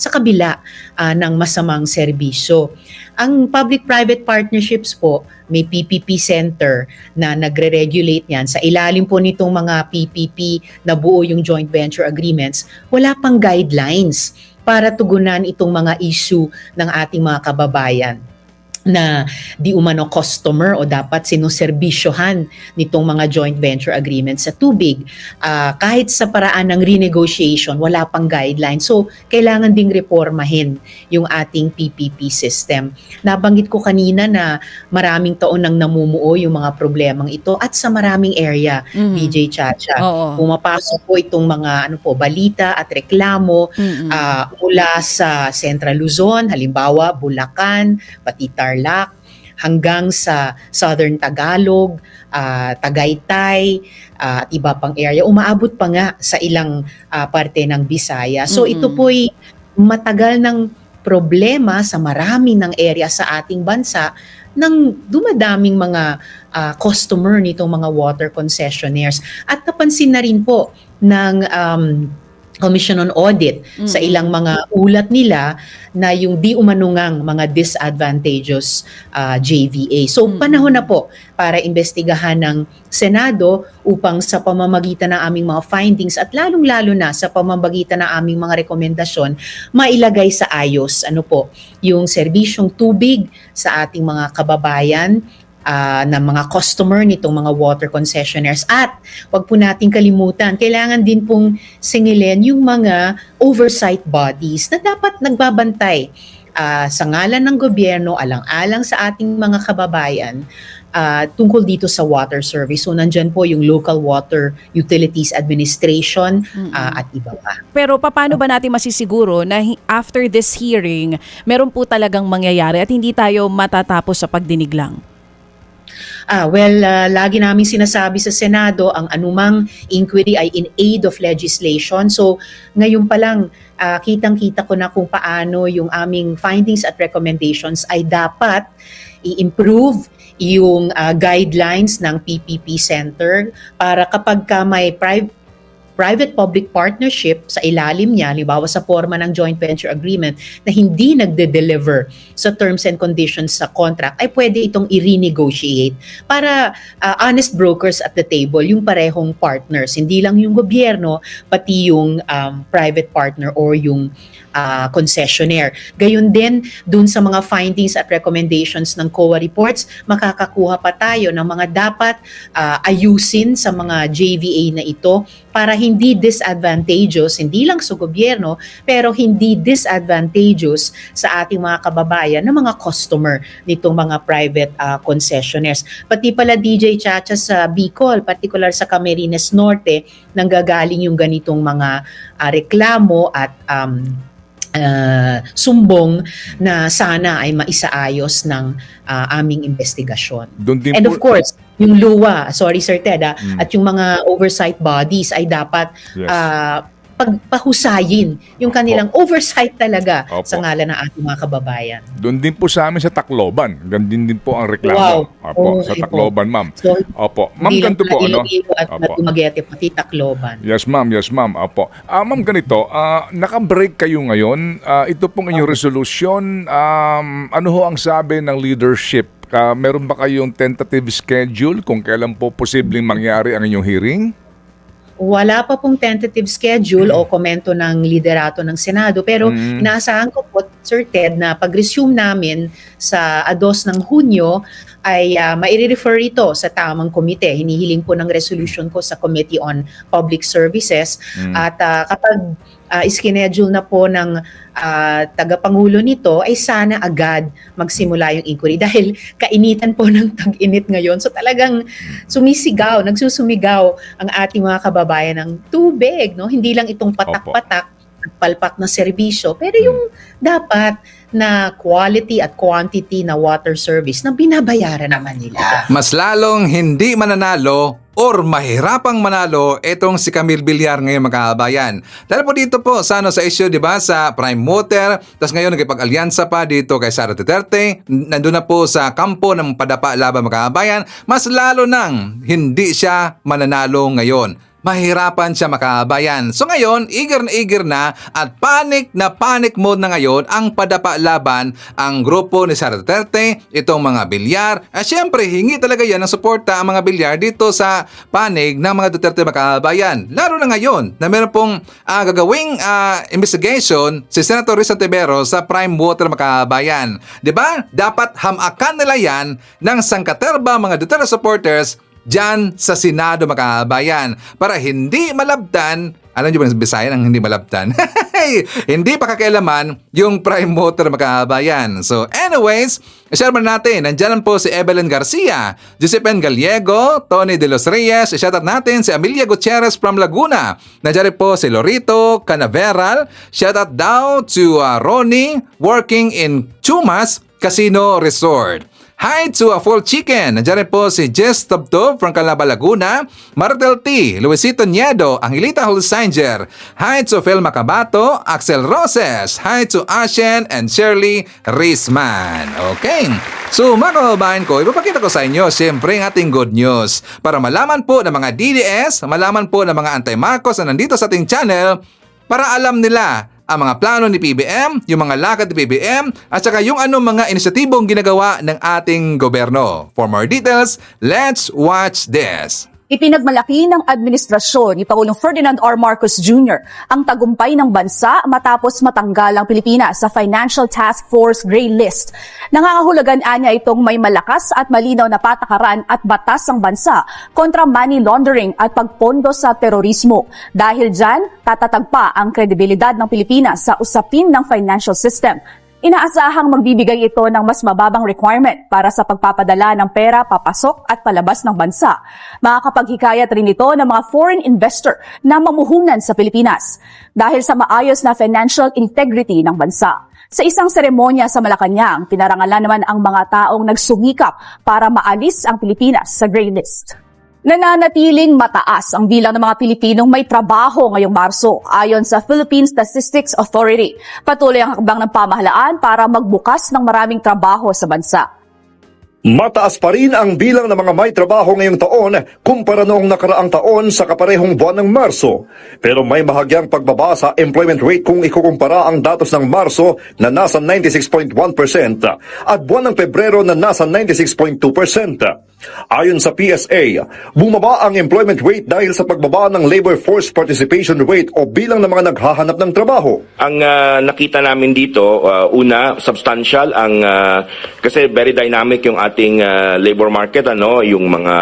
kabila ng masamang serbisyo. Ang public-private partnerships po, may PPP center na nagre-regulate niyan. Sa ilalim po nitong mga PPP na buo yung joint venture agreements, wala pang guidelines para tugunan itong mga issue ng ating mga kababayan na di umano customer o dapat sinuserbisyohan nitong mga joint venture agreements sa tubig. Kahit sa paraan ng renegotiation, wala pang guideline. So, kailangan ding reformahin yung ating PPP system. Nabanggit ko kanina na maraming taon nang namumuo yung mga problemang ito at sa maraming area, DJ Chacha. Pumapasok po itong mga balita at reklamo mula sa Central Luzon, halimbawa Bulacan, pati Tarlac, hanggang sa Southern Tagalog, Tagaytay, at iba pang area. Umaabot pa nga sa ilang parte ng Bisaya. So ito po'y matagal ng problema sa marami ng area sa ating bansa ng dumadaming mga customer nitong mga water concessionaires. At napansin na rin po ng Commission on Audit sa ilang mga ulat nila na yung di umanungang mga disadvantageous JVA. So panahon na po para imbestigahan ng Senado upang sa pamamagitan ng aming mga findings at lalong-lalo na sa pamamagitan ng aming mga rekomendasyon mailagay sa ayos yung serbisyong tubig sa ating mga kababayan, ng mga customer nitong mga water concessionaires. At wag po nating kalimutan, kailangan din pong singilin yung mga oversight bodies na dapat nagbabantay sa ngalan ng gobyerno, alang-alang sa ating mga kababayan tungkol dito sa water service. So nandyan po yung Local Water Utilities Administration at iba pa. Pero paano ba natin masisiguro na after this hearing, meron po talagang mangyayari at hindi tayo matatapos sa pagdinig lang? Lagi namin sinasabi sa Senado, ang anumang inquiry ay in aid of legislation. So, ngayon pa lang, kitang-kita ko na kung paano yung aming findings at recommendations ay dapat i-improve yung guidelines ng PPP Center para kapag may private-public partnership sa ilalim niya, halimbawa sa forma ng joint venture agreement na hindi nagde-deliver sa terms and conditions sa contract, ay pwede itong i-renegotiate para honest brokers at the table, yung parehong partners, hindi lang yung gobyerno, pati yung private partner or yung concessionaire. Gayun din, dun sa mga findings at recommendations ng COA reports, makakakuha pa tayo ng mga dapat ayusin sa mga JVA na ito para hindi disadvantageous, hindi lang sa gobyerno, pero hindi disadvantageous sa ating mga kababayan na mga customer nitong mga private concessionaires. Pati pala DJ Chacha sa Bicol, particular sa Camarines Norte, nanggagaling yung ganitong mga reklamo at sumbong na sana ay maisaayos ng aming investigasyon. And of course, yung LUWA, sorry Sir Ted, at yung mga oversight bodies ay dapat pagpahusayin yung kanilang oversight talaga sa ngalan ng ating mga kababayan. Doon din po sa amin sa Tacloban. Ganun din po ang reklamo. Sa Tacloban, ma'am. So, Ma'am, ganito po, ano? At Dumaguete, pati Tacloban. Yes, ma'am. Ma'am, ganito, naka-break kayo ngayon. Ito pong inyong resolution. Ano ho ang sabi ng leadership? Meron ba kayong tentative schedule kung kailan po posibleng mangyari ang inyong hearing? Wala pa pong tentative schedule o komento ng liderato ng Senado, pero inaasahan ko po, Sir Ted, na pag-resume namin sa 2 ng Hunyo ay maire-refer ito sa tamang komite. Hinihiling po ng resolution ko sa Committee on Public Services at kapag iskinedule na po ng tagapangulo nito ay sana agad magsimula yung inquiry dahil kainitan po ng tag-init ngayon. So talagang nagsusumigaw ang ating mga kababayan ng tubig, no? Hindi lang itong patak-patak, palpak na serbisyo, pero yung dapat na quality at quantity na water service na binabayaran naman nila. Mas lalong hindi mananalo or mahirapang manalo itong si Camille Villar ngayon, mga kababayan. Dahil po dito po sa issue, di ba, sa Prime Water, tapos ngayon nagkipag-alyansa pa dito kay Sara Duterte, nandun na po sa kampo ng padapa laban, mga kababayan, mas lalo nang hindi siya mananalo ngayon. mahirapan siya makabayan. So ngayon, eager na at panic mode na ngayon ang padapa laban ang grupo ni Sara Duterte, itong mga bilyar. At syempre, hingi talaga yan ng suporta ang mga bilyar dito sa panig ng mga Duterte makabayan. Lalo na ngayon na meron pong gagawing investigation si Senator Risa Tiveros sa Prime Water makabayan. 'Di ba? Dapat hamakan nila yan ng sangkaterba mga Duterte supporters dyan sa Senado makabayan para hindi malabdan. Alam niyo ba ng Bisaya ang hindi malabdan? Hindi pa kakialaman yung Prime Water makabayan. So anyways, share mo natin. Nandiyan po si Evelyn Garcia, Josephine Gallego, Tony De Los Reyes. Shoutout natin si Amelia Gutierrez from Laguna. Nandiyan po si Lorito Canaveral. Shoutout daw to Ronnie working in Chumas Casino Resort. Hi to a full chicken. Nandiyan rin po si Jess Tabto from Calaba, Laguna. Martel T. Luisito Niedo, Angelita Hulsanger. Hi to Phil Macabato, Axel Roses. Hi to Ashen and Shirley Risman. Okay. So mga kababayan ko, ipapakita ko sa inyo siyempre ang ating good news. Para malaman po ng mga DDS, malaman po ng mga anti-Marcos na nandito sa ating channel, para alam nila ang mga plano ni PBM, yung mga lakad ni PBM, at saka yung anong mga inisyatibong ginagawa ng ating gobyerno. For more details, let's watch this. Ipinagmalaki ng administrasyon ni Pangulong Ferdinand R. Marcos Jr. ang tagumpay ng bansa matapos matanggal ang Pilipinas sa Financial Task Force Gray List. Nangangahulugan niya itong may malakas at malinaw na patakaran at batas ng bansa kontra money laundering at pagpondo sa terorismo. Dahil dyan, tatatag pa ang kredibilidad ng Pilipinas sa usapin ng financial system. Inaasahang magbibigay ito ng mas mababang requirement para sa pagpapadala ng pera papasok at palabas ng bansa. Makakapaghikayat rin ito ng mga foreign investor na mamuhunan sa Pilipinas dahil sa maayos na financial integrity ng bansa. Sa isang seremonya sa Malacanang, pinarangalan naman ang mga taong nagsumikap para maalis ang Pilipinas sa Gray List. Nananatiling mataas ang bilang ng mga Pilipinong may trabaho ngayong Marso ayon sa Philippine Statistics Authority. Patuloy ang hakbang ng pamahalaan para magbukas ng maraming trabaho sa bansa. Mataas pa rin ang bilang ng mga may trabaho ngayong taon kumpara noong nakaraang taon sa kaparehong buwan ng Marso. Pero may bahagyang pagbaba sa employment rate kung ikukumpara ang datos ng Marso na nasa 96.1% at buwan ng Pebrero na nasa 96.2%. Ayon sa PSA, bumaba ang employment rate dahil sa pagbaba ng labor force participation rate o bilang ng mga naghahanap ng trabaho. Ang nakita namin dito, una, substantial ang kasi very dynamic yung ating labor market, yung mga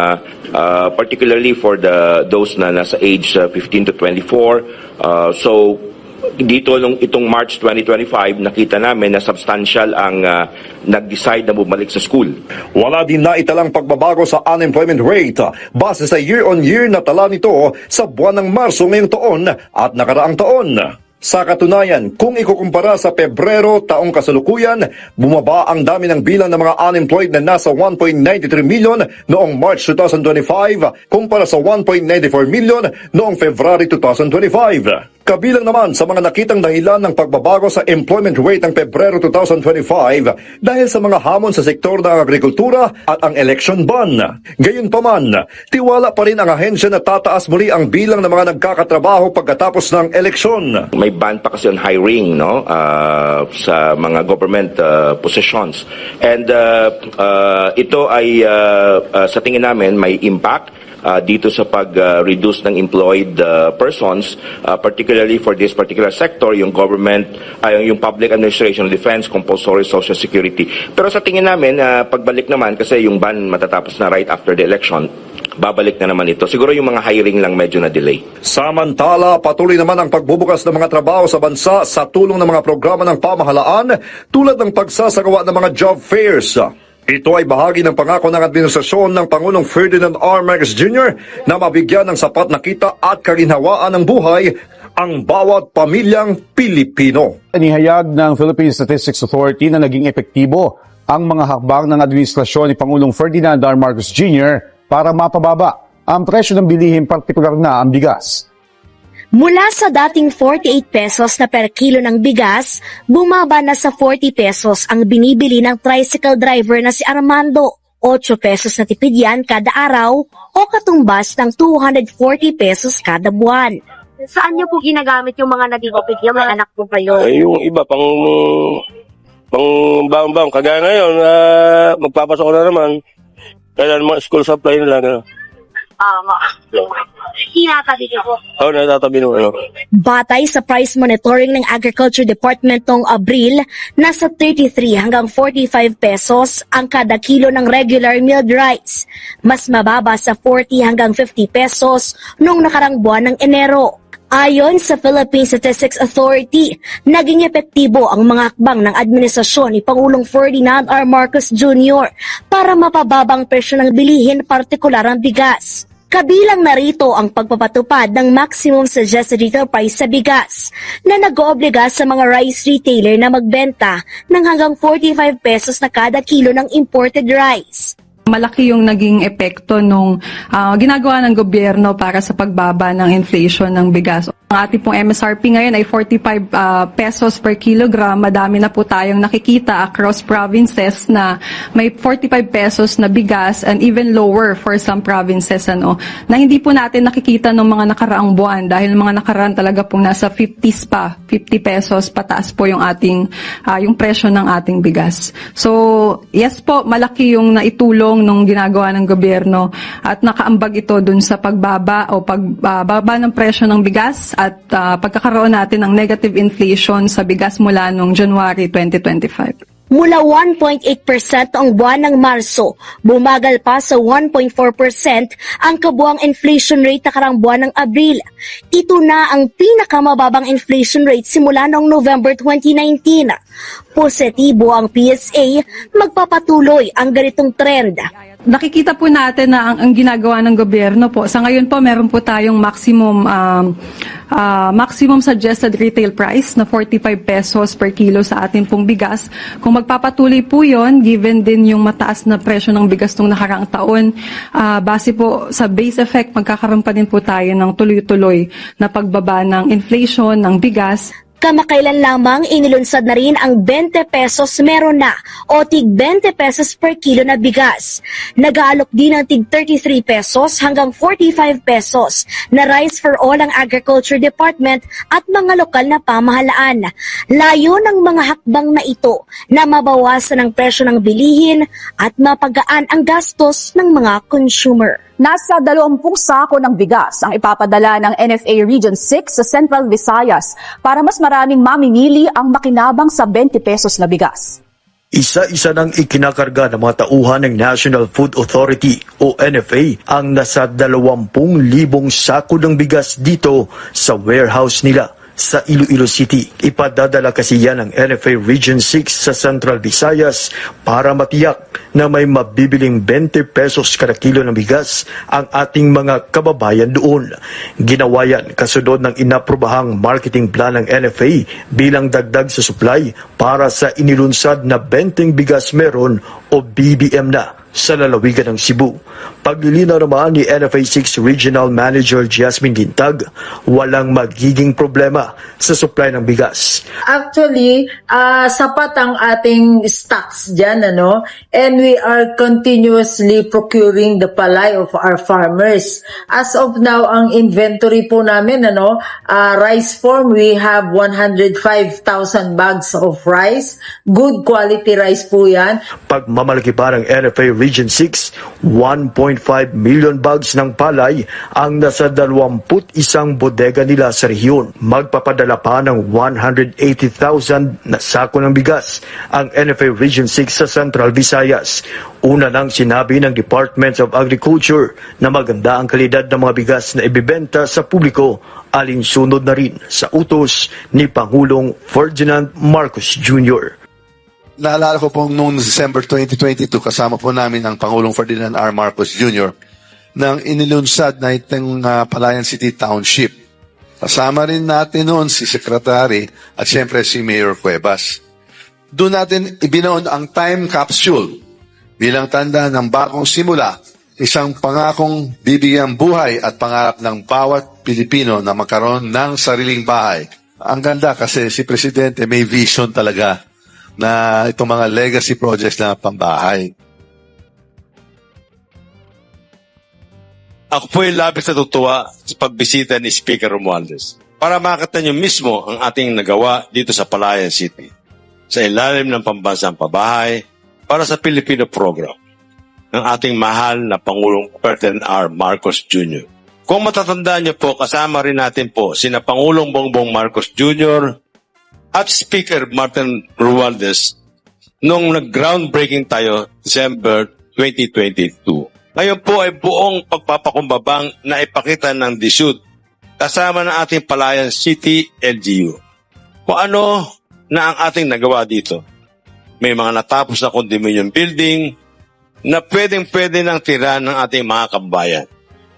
particularly for those na nasa age 15 to 24. So dito itong March 2025 nakita namin na substantial ang nag-decide na bumalik sa school. Wala din na italang pagbabago sa unemployment rate base sa year-on-year na tala nito sa buwan ng Marso ngayong taon at nakaraang taon. Sa katunayan, kung ikukumpara sa Pebrero taong kasalukuyan, bumaba ang dami ng bilang ng mga unemployed na nasa 1.93 million noong March 2025 kumpara sa 1.94 million noong February 2025. Kabilang naman sa mga nakitang dahilan ng pagbabago sa employment rate ng Pebrero 2025 dahil sa mga hamon sa sektor ng agrikultura at ang election ban. Gayunpaman, tiwala pa rin ang ahensya na tataas muli ang bilang ng mga nagkakatrabaho pagkatapos ng eleksyon. May ban pa kasi on hiring sa mga government positions. And ito ay sa tingin namin may impact dito sa pag-reduce ng employed persons, particularly for this particular sector, yung government, yung public administration, defense, compulsory social security. Pero sa tingin namin, pagbalik naman, kasi yung ban matatapos na right after the election, babalik na naman ito. Siguro yung mga hiring lang medyo na-delay. Samantala, patuloy naman ang pagbubukas ng mga trabaho sa bansa sa tulong ng mga programa ng pamahalaan tulad ng pagsasagawa ng mga job fairs. Ito ay bahagi ng pangako ng administrasyon ng Pangulong Ferdinand R. Marcos Jr. na mabigyan ng sapat na kita at kaginhawaan ng buhay ang bawat pamilyang Pilipino. Inihayag ng Philippine Statistics Authority na naging epektibo ang mga hakbang ng administrasyon ni Pangulong Ferdinand R. Marcos Jr. para mapababa ang presyo ng bilihin, partikular na ang bigas. Mula sa dating 48 pesos na per kilo ng bigas, bumaba na sa 40 pesos ang binibili ng tricycle driver na si Armando 8 pesos na tipid yan kada araw o katumbas ng 240 pesos kada buwan. Saan niyo po ginagamit yung mga naging OPD? May anak po kayo? Yung iba pang baon-baon. Kagaya ngayon, magpapasok na naman. Kaya mga school supply nila. Hinatabi niyo po. Oo, natatabi nung Batay sa price monitoring ng Agriculture Department noong Abril, nasa 33 hanggang 45 pesos ang kada kilo ng regular milled rice. Mas mababa sa 40 hanggang 50 pesos noong nakarang buwan ng Enero. Ayon sa Philippine Statistics Authority, naging epektibo ang mga hakbang ng administrasyon ni Pangulong Ferdinand R. Marcos Jr. para mapababang presyo ng bilihin, partikular ang bigas. Kabilang narito ang pagpapatupad ng maximum suggested retail price sa bigas na nag-oobliga sa mga rice retailer na magbenta ng hanggang 45 pesos na kada kilo ng imported rice. Malaki yung naging epekto nung ginagawa ng gobyerno para sa pagbaba ng inflation ng bigas. Ang ating pong MSRP ngayon ay 45 pesos per kilogram. Madami na po tayong nakikita across provinces na may 45 pesos na bigas and even lower for some provinces na hindi po natin nakikita ng mga nakaraang buwan dahil mga nakaraan talaga pong nasa 50s pa, 50 pesos pataas po yung ating yung presyo ng ating bigas. So, yes po, malaki yung naitulong nung ginagawa ng gobyerno at nakaambag ito dun sa pagbaba o pagbaba ng presyo ng bigas at pagkakaroon natin ng negative inflation sa bigas mula noong January 2025. Mula 1.8% ang buwan ng Marso, bumagal pa sa 1.4% ang kabuang inflation rate na karang buwan ng Abril. Ito na ang pinakamababang inflation rate simula noong November 2019. Positibo ang PSA, magpapatuloy ang ganitong trend. Nakikita po natin na ang ginagawa ng gobyerno po. Sa ngayon po, meron po tayong maximum suggested retail price na 45 pesos per kilo sa ating pong bigas. Kung magpapatuloy po yon, given din yung mataas na presyo ng bigas nung nakaraang taon, base po sa base effect, magkakaroon pa din po tayo ng tuloy-tuloy na pagbaba ng inflation ng bigas. Kamakailan lamang inilunsad na rin ang 20 pesos meron na o tig 20 pesos per kilo na bigas. Nag-aalok din ng tig 33 pesos hanggang 45 pesos na rice for all ang Agriculture Department at mga lokal na pamahalaan. Layo ng mga hakbang na ito na mabawasan ang presyo ng bilihin at mapagaan ang gastos ng mga consumer. Nasa 20 sako ng bigas ang ipapadala ng NFA Region 6 sa Central Visayas para mas maraming mamimili ang makinabang sa 20 pesos na bigas. Isa-isa nang ikinakarga ng mga tauhan ng National Food Authority o NFA ang nasa 20,000 sako ng bigas dito sa warehouse nila sa Iloilo City. Ipadadala kasi yan ng NFA Region 6 sa Central Visayas para matiyak na may mabibiling 20 pesos kada kilo ng bigas ang ating mga kababayan doon. Ginawa yan kasunod ng inaprobahang marketing plan ng NFA bilang dagdag sa supply para sa inilunsad na 20 bigas meron o BBM na sa lalawigan ng Cebu. Paglilinaw naman ni NFA 6 Regional Manager Jasmine Gintag, walang magiging problema sa supply ng bigas. Actually, sapat ang ating stocks dyan, and we are continuously procuring the palay of our farmers. As of now, ang inventory po namin, rice form, we have 105,000 bags of rice. Good quality rice po yan. Pagmamalaki pa ng NFA Region 6, 1.5 million bags ng palay ang nasa 21 bodega nila sa rehiyon. Magpapadala pa ng 180,000 na sako ng bigas ang NFA Region 6 sa Central Visayas. Una nang sinabi ng Department of Agriculture na maganda ang kalidad ng mga bigas na ibibenta sa publiko, alinsunod na rin sa utos ni Pangulong Ferdinand Marcos Jr. Naalala ko pong noong December 2022, kasama po namin ang Pangulong Ferdinand R. Marcos Jr. nang inilunsad na itong Palayan City Township. Kasama rin natin noon si Secretary at siyempre si Mayor Cuevas. Doon natin ibinoon ang time capsule bilang tanda ng bagong simula, isang pangakong bibigyan buhay at pangarap ng bawat Pilipino na magkaroon ng sariling bahay. Ang ganda kasi si Presidente may vision talaga na itong mga legacy projects na pambahay. Ako po'y labis natutuwa sa pagbisita ni Speaker Romualdez para makita niyo mismo ang ating nagawa dito sa Palayan City sa ilalim ng pambansang pabahay para sa Filipino program ng ating mahal na Pangulong Ferdinand R. Marcos Jr. Kung matatandaan niyo po, kasama rin natin po sina Pangulong Bongbong Marcos Jr. at Speaker Martin Romualdez nung nag-groundbreaking tayo December 2022. Ngayon po ay buong pagpapakumbabang na ipakita ng DSUD kasama ng ating Palayan City LGU. Kung ano na ang ating nagawa dito. May mga natapos na condominium building na pwedeng-pwede ng tira ng ating mga kababayan.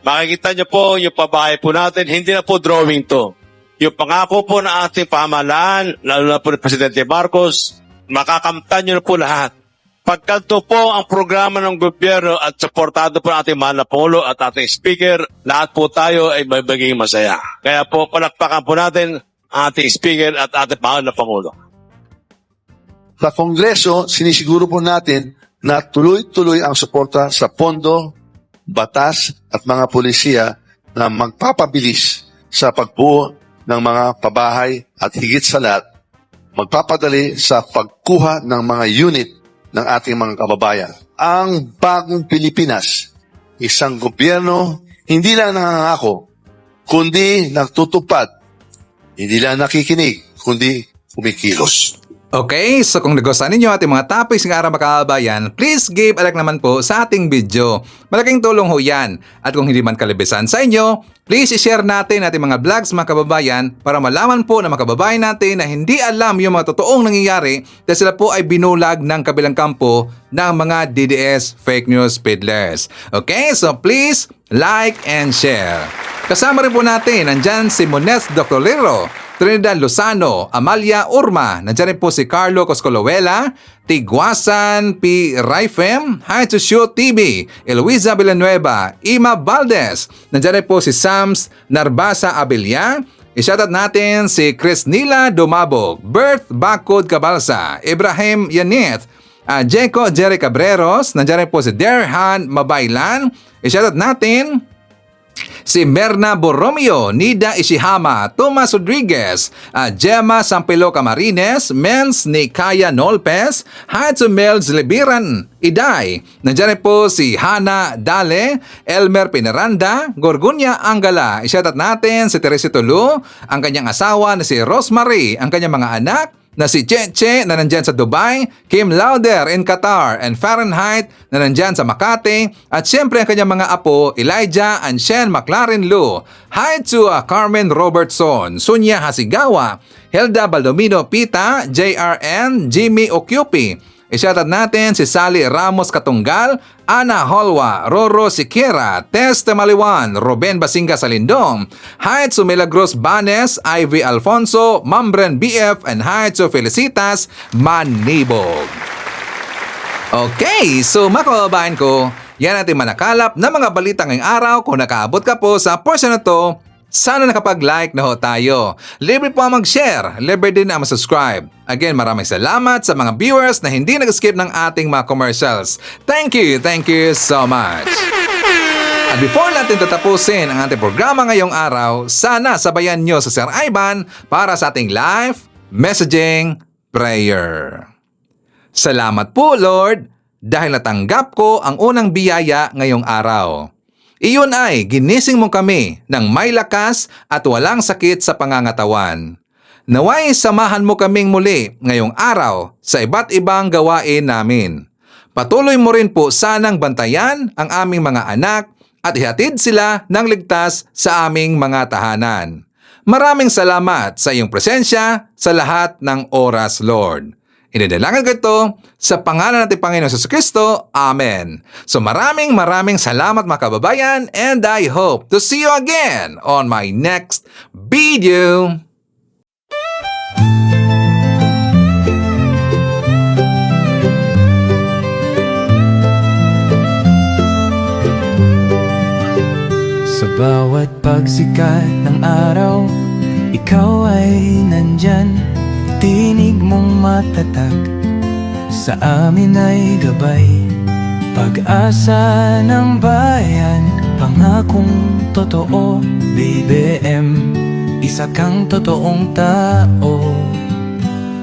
Makikita niyo po yung pabahay po natin, hindi na po drawing to. Yung pangako po ng ating pamahalaan, lalo na po ni Presidente Marcos, makakamtan niyo na po lahat. Pagkalto po ang programa ng gobyerno at suportado po ng ating mahal na Pangulo at ating Speaker, lahat po tayo ay magiging masaya. Kaya po palakpakan po natin ang ating Speaker at ating mahal na Pangulo. Sa Kongreso, sinisiguro po natin na tuloy-tuloy ang suporta sa pondo, batas at mga polisiya na magpapabilis sa pagbuo ng mga pabahay at higit sa lahat, magpapadali sa pagkuha ng mga unit ng ating mga kababayan. Ang bagong Pilipinas, isang gobyerno hindi lang nangangako, kundi nagtutupad, hindi lang nakikinig, kundi kumikilos. Okay, so kung nagustuhan ninyo ating mga topics ng araw mga kababayan, please give a like naman po sa ating video. Malaking tulong ho yan. At kung hindi man kalibisan sa inyo, please i-share natin ating mga vlogs mga kababayan para malaman po ng mga kababayan natin na hindi alam yung mga totoong nangyayari dahil sila po ay binulag ng kabilang kampo ng mga DDS fake news peddlers. Okay, so please like and share. Kasama rin po natin, nandyan si Mones Dr. Liro, Trinidad Lozano, Amalia Urma, nandiyan rin po si Carlo Coscolowela, Tigwasan P. Raifem, Hi to Show TV, Eloisa Villanueva, Ima Valdez, nandiyan rin po si Sams Narbasa Abilia, i-shoutout natin si Chris Nila Dumabog, Bert Bakod Cabalsa, Ibrahim Yanith, Jeco Jerry Cabreros, nandiyan rin po si Derhan Mabaylan, i-shoutout natin si Merna Borromeo, Nida Ishihama, Tomas Rodriguez, Gemma Sampilo Camarines, Mens Nikaya Nolpes, Hi to Melz Libiran, Iday. Nandiyan rin po si Hana Dale, Elmer Pinaranda, Gorgunya Angala. I-shoutout natin si Teresita Tulu, ang kanyang asawa na si Rosemary, ang kanyang mga anak na si Cheche na nandyan sa Dubai, Kim Lauder in Qatar, and Fahrenheit na nandyan sa Makati, at syempre ang kanyang mga apo, Elijah and Shen McLaren Lu. Hi to Carmen Robertson, Sunya Hasigawa, Hilda Baldomino Pita, JRN, Jimmy Okyupi. I-shoutout natin si Sally Ramos Katunggal, Ana Holwa, Roro Siquera, Tess Temaliwan, Ruben Basinga Salindong, Hi to Milagros Banes, Ivy Alfonso, Mambren BF, and hi to Felicitas Manibog. Okay, so mga kababayan ko, yan ating manakalap na mga balita ngayong araw. Kung nakaabot ka po sa portion na to, sana nakapag-like na ho tayo. Libre po ang mag-share, libre din ang mag-subscribe. Again, maraming salamat sa mga viewers na hindi nag-skip ng ating mga commercials. Thank you so much. At before natin tatapusin ang ating programa ngayong araw, sana sabayan nyo sa Sir Ivan para sa ating live messaging prayer. Salamat po, Lord, dahil natanggap ko ang unang biyaya ngayong araw. Iyon ay ginising mo kami ng may lakas at walang sakit sa pangangatawan. Naway samahan mo kaming muli ngayong araw sa iba't ibang gawain namin. Patuloy mo rin po sanang bantayan ang aming mga anak at ihatid sila ng ligtas sa aming mga tahanan. Maraming salamat sa iyong presensya sa lahat ng oras, Lord. Inidalangin ko ito sa pangalan natin Panginoon Jesucristo. Amen. So maraming salamat mga kababayan, and I hope to see you again on my next video. Sa bawat pagsikat ng araw, ikaw ay nandyan. Tinig mong matatag sa amin ay gabay, pag-asa ng bayan. pangakong totoo. BBM, isa kang totoong tao.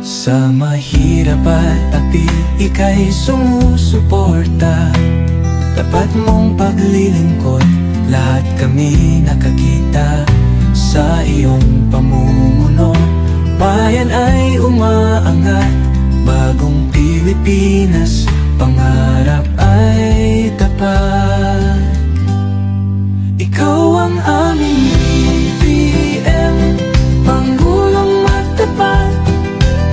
Sa mahirap at api, ika'y sumusuporta. Tapat mong paglilingkod, lahat kami nakakita. Sa iyong pamumuno, bayan ay umaangat. Bagong Pilipinas, pangarap ay tapat. Ikaw ang aming BBM, Pangulong matapat.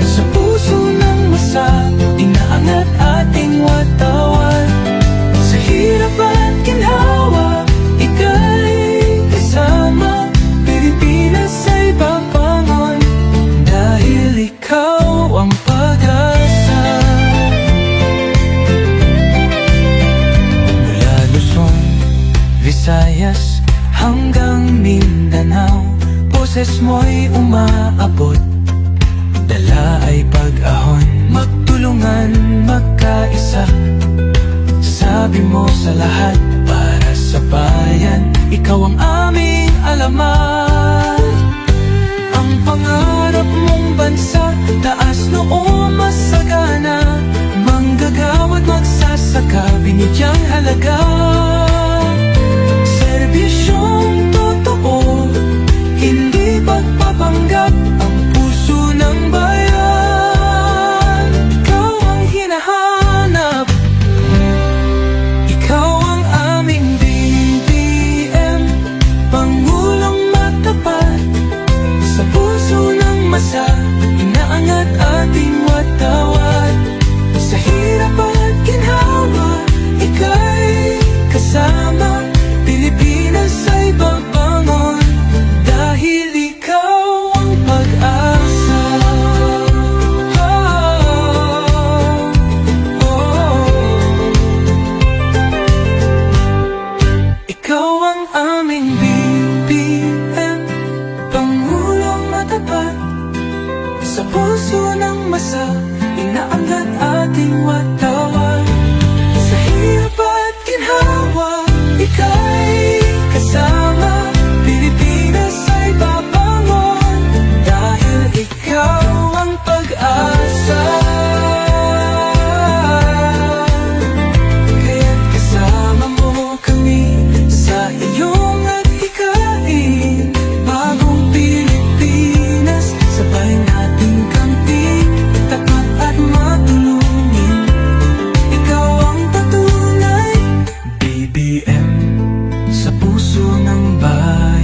Sa puso ng masa, inaangat ating watawat. Sa hirap at ginhawa, ika'y kasama. Pilipinas ay babangon, dahil ikaw ang pag-asa. Mula Luzon, Visayas hanggang Mindanao, boses mo'y umaabot. Dala ay pag-ahon, magtulungan, magkaisa. Sabi mo sa lahat, para sa bayan, ikaw ang aming alamat. Ang pangarap mong bansa, taas noo masagana. Manggagawa't magsasaka, binigyang halaga. Serbisyong totoo, hindi pagpapanggap. Ang puso ng bayan, ikaw ang hinahanap. Ikaw ang aming BBM, Pangulong matapat. Sa puso ng masa, inaangat ating watawat. Sa hirap at ginhawa, ika'y kasama. Pilipinas ay babangon, dahil ikaw ang pag-asa. Ikaw ang aming BBM, Pangulong matapat. Sa puso ng masa, inaangat ating watawat. Sa hirap at ginhawa, ika'y kasama. Pilipinas ay babangon, dahil ikaw ang pag-asa. Kaya't kasama mo kami sa iyong adhikain. Bagong Pilipinas, sabay nating kamtin. Tapat at matulungin, ikaw ang patunay. BBM, sa puso ng bayan.